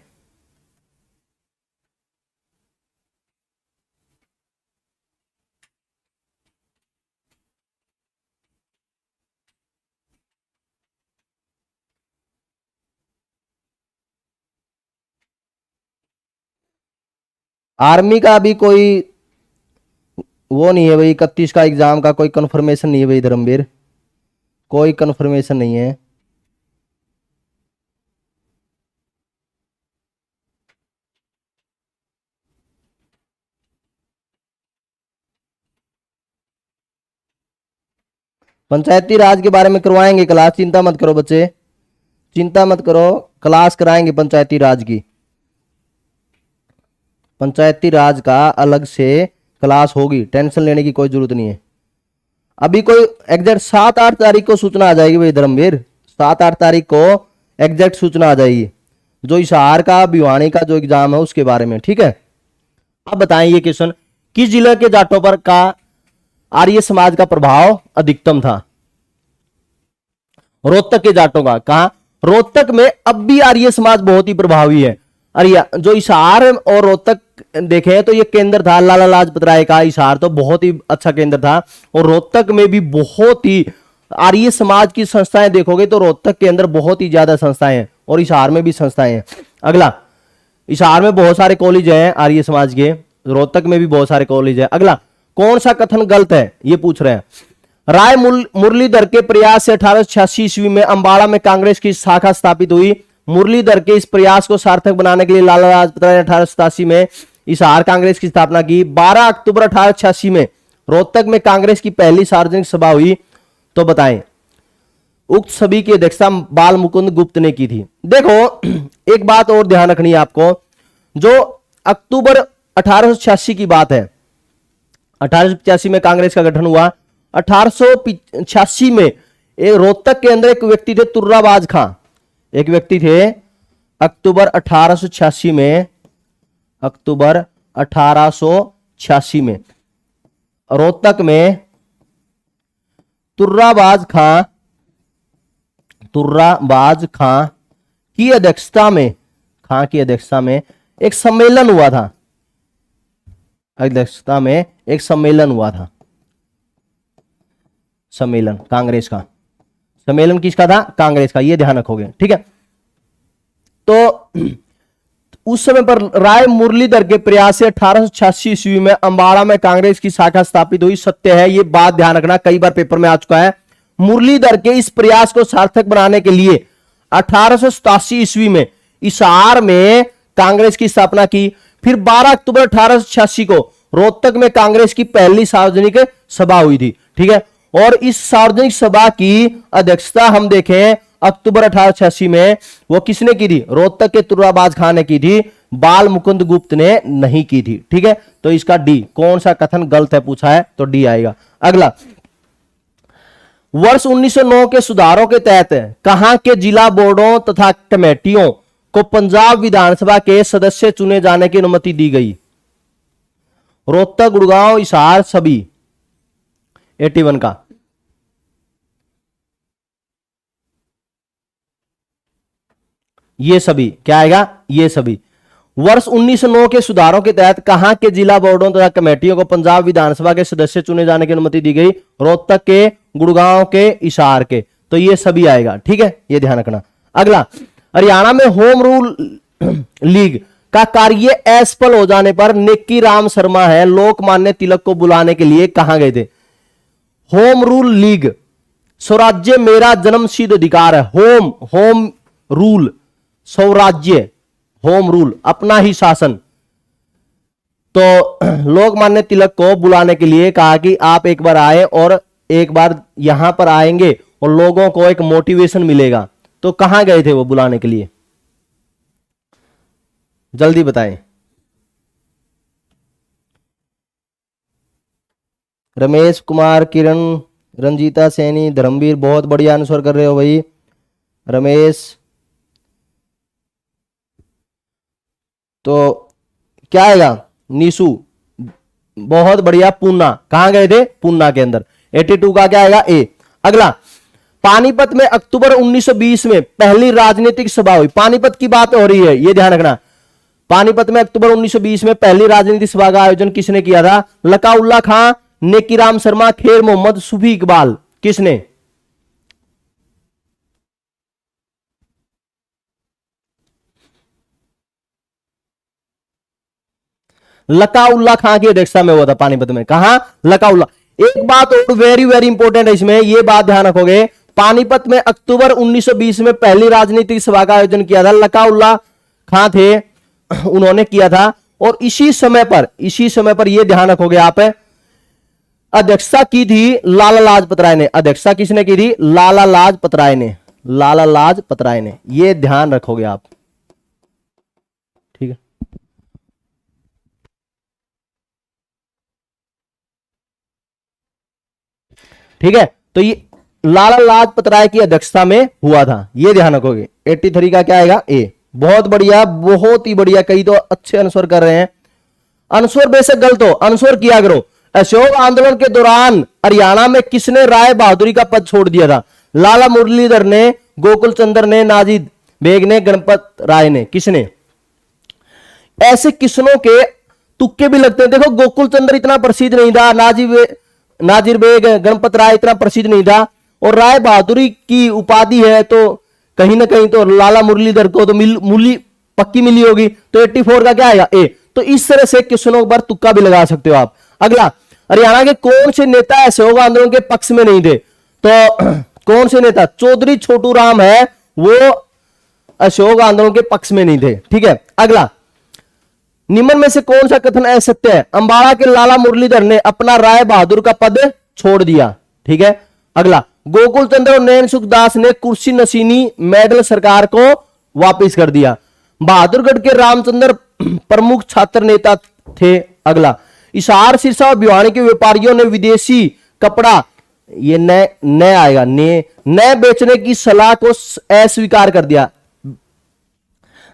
A: आर्मी का अभी कोई वो नहीं है भाई, 31 का एग्जाम का कोई कंफर्मेशन नहीं है भाई धर्मवीर, कोई कंफर्मेशन नहीं है। पंचायती राज के बारे में करवाएंगे क्लास, चिंता मत करो बच्चे, चिंता मत करो, क्लास कराएंगे पंचायती राज की। पंचायती राज का अलग से क्लास होगी, टेंशन लेने की कोई जरूरत नहीं है। अभी कोई एग्जैक्ट 7-8 तारीख को सूचना आ जाएगी भाई धर्मवीर, 7-8 तारीख को एग्जैक्ट सूचना आ जाएगी जो हिसार का, भिवानी का जो एग्जाम है उसके बारे में। ठीक है, अब बताएं ये क्वेश्चन, किस जिले के जाटों पर का आर्य समाज का प्रभाव अधिकतम था? रोहतक के जाटों का। कहा? रोहतक में अब भी आर्य समाज बहुत ही प्रभावी है। अरे जो हिसार और रोहतक देखे तो ये केंद्र था लाला लाजपत राय का, हिसार तो बहुत ही अच्छा केंद्र था, और रोहतक में भी बहुत ही आर्य समाज की संस्थाएं देखोगे तो रोहतक के अंदर बहुत ही ज्यादा संस्थाएं हैं, और हिसार में भी संस्थाएं हैं। अगला, हिसार में बहुत सारे कॉलेज हैं आर्य समाज के, रोहतक में भी बहुत सारे कॉलेज हैं। अगला, कौन सा कथन गलत है ये पूछ रहे हैं। राय मुरलीधर के प्रयास से 1886 ईस्वी में अंबाला में कांग्रेस की शाखा स्थापित हुई। मुरलीधर के इस प्रयास को सार्थक बनाने के लिए लाला लाजपत राय ने 1887 में हिसार कांग्रेस की स्थापना की। 12 अक्टूबर 1886 में रोहतक में कांग्रेस की पहली सार्वजनिक सभा हुई। तो बताएं, उक्त सभी की अध्यक्षता बाल मुकुंद गुप्त ने की थी। देखो एक बात और ध्यान रखनी है आपको, जो अक्टूबर 1886 की बात है, 1885 में कांग्रेस का गठन हुआ। 1886 में एक रोहतक के अंदर एक व्यक्ति थे तुर्राबाज खां, एक व्यक्ति थे अक्टूबर 1886 में, अक्टूबर 1886 में रोहतक में तुर्राबाज खां की अध्यक्षता में एक सम्मेलन हुआ था, अध्यक्षता में एक सम्मेलन हुआ था। सम्मेलन कांग्रेस का, सम्मेलन किसका था? कांग्रेस का, ये ध्यान रखोगे। ठीक है, तो उस समय पर राय मुरलीधर के प्रयास से 1886 ईस्वी में अंबाला में कांग्रेस की शाखा स्थापित हुई। सत्य है, ये बात ध्यान रखना, कई बार पेपर में आ चुका है। मुरलीधर के इस प्रयास को सार्थक बनाने के लिए 1887 ईस्वी में हिसार में कांग्रेस की स्थापना की। फिर 12 अक्टूबर 1886 को रोहतक में कांग्रेस की पहली सार्वजनिक सभा हुई थी। ठीक है, और इस सार्वजनिक सभा की अध्यक्षता हम देखें अक्टूबर 1886 में वो किसने की थी? रोहतक के तुर्राबाज खां ने की थी, बाल मुकुंद गुप्त ने नहीं की थी। ठीक है, तो इसका डी, कौन सा कथन गलत है पूछा है तो डी आएगा। अगला, वर्ष 1909 के सुधारों के तहत कहां के जिला बोर्डों तथा कमेटियों को पंजाब विधानसभा के सदस्य चुने जाने की अनुमति दी गई? रोहतक, गुड़गांव, हिसार, सभी। 81 का। ये सभी क्या आएगा? ये सभी। वर्ष 1909 के सुधारों के तहत कहां के जिला बोर्डों तथा कमेटियों को पंजाब विधानसभा के सदस्य चुने जाने की अनुमति दी गई? रोहतक के, गुड़गांव के, हिसार के। तो ये सभी आएगा, ठीक है, ये ध्यान रखना। अगला, हरियाणा में होम रूल लीग का कार्य असफल हो जाने पर नेकी राम शर्मा है लोकमान्य तिलक को बुलाने के लिए कहां गए थे? होम रूल लीग, स्वराज्य मेरा जन्मसिद्ध अधिकार है। होम रूल, स्वराज्य, होम रूल, अपना ही शासन। तो लोकमान्य तिलक को बुलाने के लिए कहा कि आप एक बार आए और एक बार यहां पर आएंगे और लोगों को एक मोटिवेशन मिलेगा। तो कहां गए थे वो बुलाने के लिए? जल्दी बताएं। रमेश कुमार, किरण, रंजीता सैनी, धर्मवीर, बहुत बढ़िया आंसर कर रहे हो भाई। रमेश, तो क्या आएगा? नीसू, बहुत बढ़िया। पूना, कहां गए थे? पूना के अंदर। 82 का क्या आएगा? ए। अगला, पानीपत में अक्टूबर 1920 में पहली राजनीतिक सभा हुई। पानीपत की बात हो रही है, यह ध्यान रखना। पानीपत में अक्टूबर 1920 में पहली राजनीतिक सभा का आयोजन किसने किया था? लकाउल्ला खां, नेकीराम शर्मा, खेर मोहम्मद, सूफी इकबाल। किसने? लकाउल्ला खां की अध्यक्षता में हुआ था पानीपत में। कहां? लकाउल्ला। एक बात और वेरी वेरी इंपॉर्टेंट है इसमें, यह बात ध्यान रखोगे। पानीपत में अक्टूबर 1920 में पहली राजनीतिक सभा का आयोजन किया था, लकाउल्ला खां थे, उन्होंने किया था। और इसी समय पर यह ध्यान रखोगे आप, अध्यक्षता की थी लाला लाजपत राय ने। अध्यक्षता किसने की थी? लाला लाजपत राय ने। लाला लाजपत राय ने, यह ध्यान रखोगे आप, ठीक है। ठीक है, तो ये लाला लाजपत राय की अध्यक्षता में हुआ था, यह ध्यान रखोगे। 83 का क्या आएगा? ए। बहुत बढ़िया, बहुत ही बढ़िया। कई तो अच्छे आंसर कर रहे हैं। आंसर बेशक गलत हो, आंसर किया करो। अशोक आंदोलन के दौरान हरियाणा में किसने राय बहादुरी का पद छोड़ दिया था? लाला मुरलीधर ने, गोकुल चंद्र ने, नाजिर बेग ने, गणपत राय ने। किसने? ऐसे किसनों के तुक्के भी लगते हैं। देखो, गोकुल चंद्र इतना प्रसिद्ध नहीं था, नाजिर बेग, गणपत राय इतना प्रसिद्ध नहीं था, और राय बहादुरी की उपाधि है तो कहीं ना कहीं तो लाला मुरलीधर को तो मूली पक्की मिली होगी। तो 84 का क्या आएगा? ए। तो इस तरह से क्वेश्चनों पर तुक्का भी लगा सकते हो आप। अगला, हरियाणा के कौन से नेता अशोक आंदोलन के पक्ष में नहीं थे? तो कौन से नेता? चौधरी छोटू राम है, वो अशोक आंदोलन के पक्ष में नहीं थे, ठीक है। अगला, निम्न में से कौन सा कथन असत्य है? अंबाला के लाला मुरलीधर ने अपना राय बहादुर का पद छोड़ दिया, ठीक है। अगला, गोकुल चंद्र और नैन सुखदास ने कुर्सी नशीनी मेडल सरकार को वापस कर दिया। बहादुरगढ़ के रामचंद्र प्रमुख छात्र नेता थे। अगला, हिसार, सिरसा और भिवानी के व्यापारियों ने विदेशी कपड़ा, ये नए आएगा, नए बेचने की सलाह को अस्वीकार कर दिया।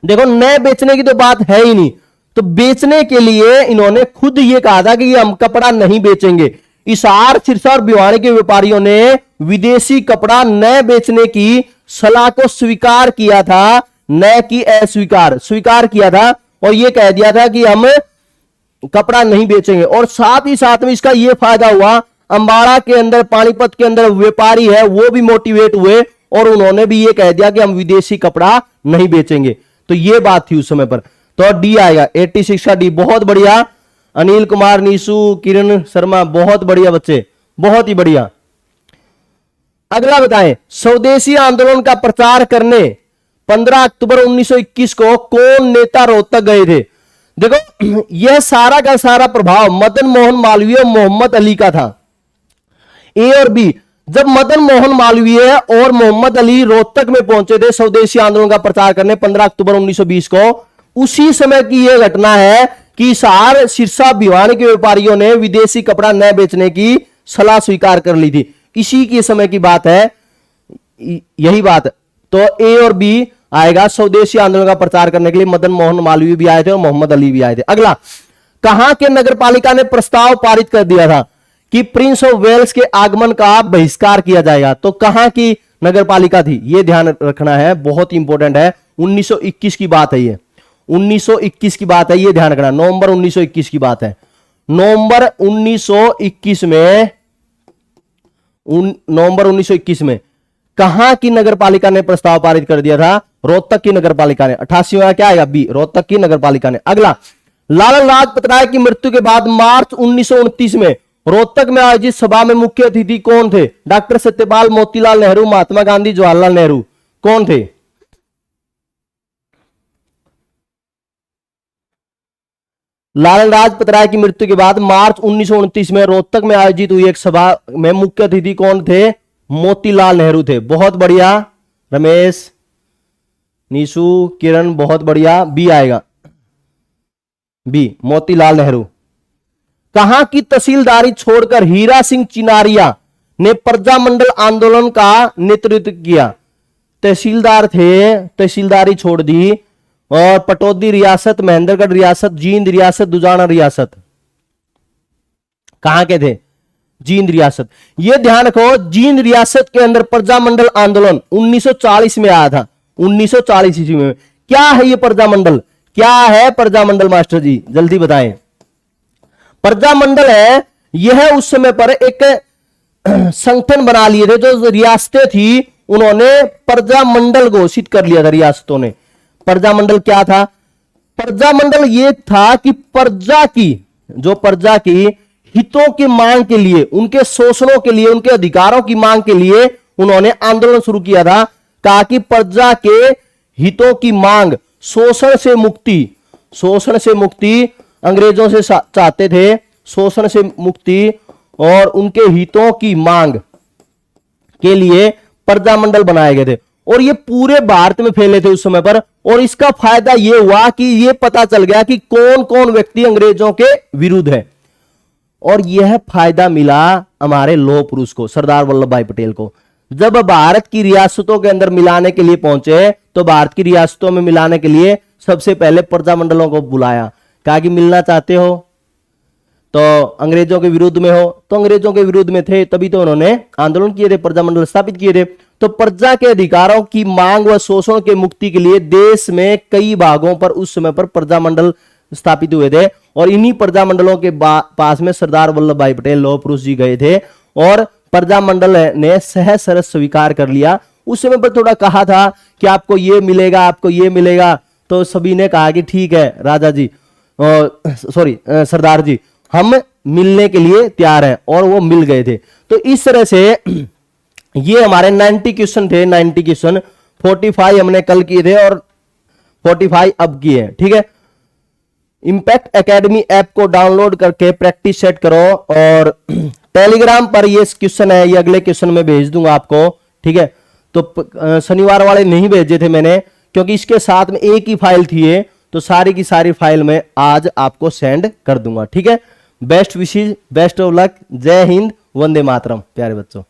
A: देखो, नए बेचने की तो बात है ही नहीं, तो बेचने के लिए इन्होंने खुद ये कहा था कि हम कपड़ा नहीं बेचेंगे। हिसार, सिरसा और भिवानी के व्यापारियों ने विदेशी कपड़ा नए बेचने की सलाह को स्वीकार किया था, न कि अस्वीकार, स्वीकार किया था और यह कह दिया था कि हम कपड़ा नहीं बेचेंगे। और साथ ही साथ में इसका यह फायदा हुआ, अंबाला के अंदर, पानीपत के अंदर व्यापारी है वो भी मोटिवेट हुए और उन्होंने भी ये कह दिया कि हम विदेशी कपड़ा नहीं बेचेंगे। तो ये बात थी उस समय पर। तो डी आएगा, 86 का डी। बहुत बढ़िया अनिल कुमार, नीसू, किरण शर्मा, बहुत बढ़िया बच्चे, बहुत ही बढ़िया। अगला बताएं, स्वदेशी आंदोलन का प्रचार करने 15 अक्टूबर 1921 को कौन नेता रोहतक गए थे? देखो, यह सारा का सारा प्रभाव मदन मोहन मालवीय और मोहम्मद अली का था। ए और बी। जब मदन मोहन मालवीय और मोहम्मद अली रोहतक में पहुंचे थे स्वदेशी आंदोलन का प्रचार करने 15 अक्टूबर 1920 को, उसी समय की यह घटना है कि हिसार, सिरसा, भिवानी के व्यापारियों ने विदेशी कपड़ा न बेचने की सलाह स्वीकार कर ली थी। इसी के समय की बात है, यही बात। तो ए और बी आएगा। स्वदेशी आंदोलन का प्रचार करने के लिए मदन मोहन मालवीय भी आए थे और मोहम्मद अली भी आए थे। अगला, कहां के नगरपालिका ने प्रस्ताव पारित कर दिया था कि प्रिंस ऑफ वेल्स के आगमन का बहिष्कार किया जाएगा? तो कहां की नगरपालिका थी? यह ध्यान रखना है, बहुत इंपॉर्टेंट है। 1921 की बात है ये। 1921 की बात है, ये ध्यान रखना, नवंबर 1921 की बात है। नवंबर 1921 में, नवंबर 1921 में कहां की नगरपालिका ने प्रस्ताव पारित कर दिया था? रोहतक की नगरपालिका ने। 88वां क्या आएगा? बी, रोहतक की नगरपालिका ने। अगला, लाला लाजपत राय की मृत्यु के बाद मार्च 1929 में रोहतक में आयोजित सभा में मुख्य अतिथि कौन थे? डॉक्टर सत्यपाल, मोतीलाल नेहरू, महात्मा गांधी, जवाहरलाल नेहरू, कौन थे? लाला लाजपत राय की मृत्यु के बाद मार्च 1929 में रोहतक में आयोजित हुई एक सभा में मुख्य अतिथि कौन थे? मोतीलाल नेहरू थे। बहुत बढ़िया रमेश, निशु, किरण, बहुत बढ़िया। बी आएगा, बी, मोतीलाल नेहरू। कहां की तहसीलदारी छोड़कर हीरा सिंह चिनारिया ने प्रजामंडल आंदोलन का नेतृत्व किया? तहसीलदार थे, तहसीलदारी छोड़ दी, और पटौदी रियासत, महेंद्रगढ़ रियासत, जींद रियासत, दुजाना रियासत, कहां के थे? जींद रियासत। यह ध्यान रखो, जींद रियासत के अंदर प्रजामंडल आंदोलन 1940 में आया था, 1940 ईस्वी में। क्या है ये प्रजामंडल? क्या है प्रजामंडल मास्टर जी, जल्दी बताएं। प्रजामंडल है, यह उस समय पर एक संगठन बना लिए थे, जो रियासतें थी उन्होंने प्रजामंडल घोषित कर लिया था रियासतों ने। प्रजामंडल क्या था? प्रजामंडल यह था कि प्रजा की, जो प्रजा की हितों की मांग के लिए, उनके शोषणों के लिए, उनके अधिकारों की मांग के लिए उन्होंने आंदोलन शुरू किया था। कहा कि प्रजा के हितों की मांग, शोषण से मुक्ति, शोषण से मुक्ति अंग्रेजों से चाहते थे, शोषण से मुक्ति और उनके हितों की मांग के लिए प्रजामंडल बनाए गए थे। और ये पूरे भारत में फैले थे उस समय पर। और इसका फायदा यह हुआ कि यह पता चल गया कि कौन कौन व्यक्ति अंग्रेजों के विरुद्ध है। और यह फायदा मिला हमारे लौह पुरुष को, सरदार वल्लभ भाई पटेल को। जब भारत की रियासतों के अंदर मिलाने के लिए पहुंचे, तो भारत की रियासतों में मिलाने के लिए सबसे पहले प्रजामंडलों को बुलाया। कहा कि मिलना चाहते हो तो अंग्रेजों के विरुद्ध में हो, तो अंग्रेजों के विरुद्ध में थे, तभी तो उन्होंने आंदोलन किए थे, प्रजामंडल स्थापित किए थे। तो प्रजा के अधिकारों की मांग व शोषण के मुक्ति के लिए देश में कई भागों पर उस समय पर प्रजामंडल स्थापित हुए थे। और इन्हीं प्रजामंडलों के पास में सरदार वल्लभ भाई पटेल लौह पुरुष जी गए थे, और प्रजामंडल ने सहज सरस स्वीकार कर लिया। उस समय पर थोड़ा कहा था कि आपको ये मिलेगा, आपको ये मिलेगा, तो सभी ने कहा कि ठीक है राजा जी, सॉरी सरदार जी, हम मिलने के लिए तैयार हैं, और वो मिल गए थे। तो इस तरह से ये हमारे 90 क्वेश्चन थे, 90 क्वेश्चन, 45 हमने कल किए थे और 45 अब किए हैं, ठीक है। इंपैक्ट एकेडमी ऐप को डाउनलोड करके प्रैक्टिस सेट करो, और टेलीग्राम पर ये क्वेश्चन है, ये अगले क्वेश्चन में भेज दूंगा आपको, ठीक है। तो शनिवार वाले नहीं भेजे थे मैंने, क्योंकि इसके साथ में एक ही फाइल थी, तो सारी की सारी फाइल में आज आपको सेंड कर दूंगा, ठीक है। Best wishes, best of luck, जय हिंद, वंदे मातरम प्यारे बच्चों।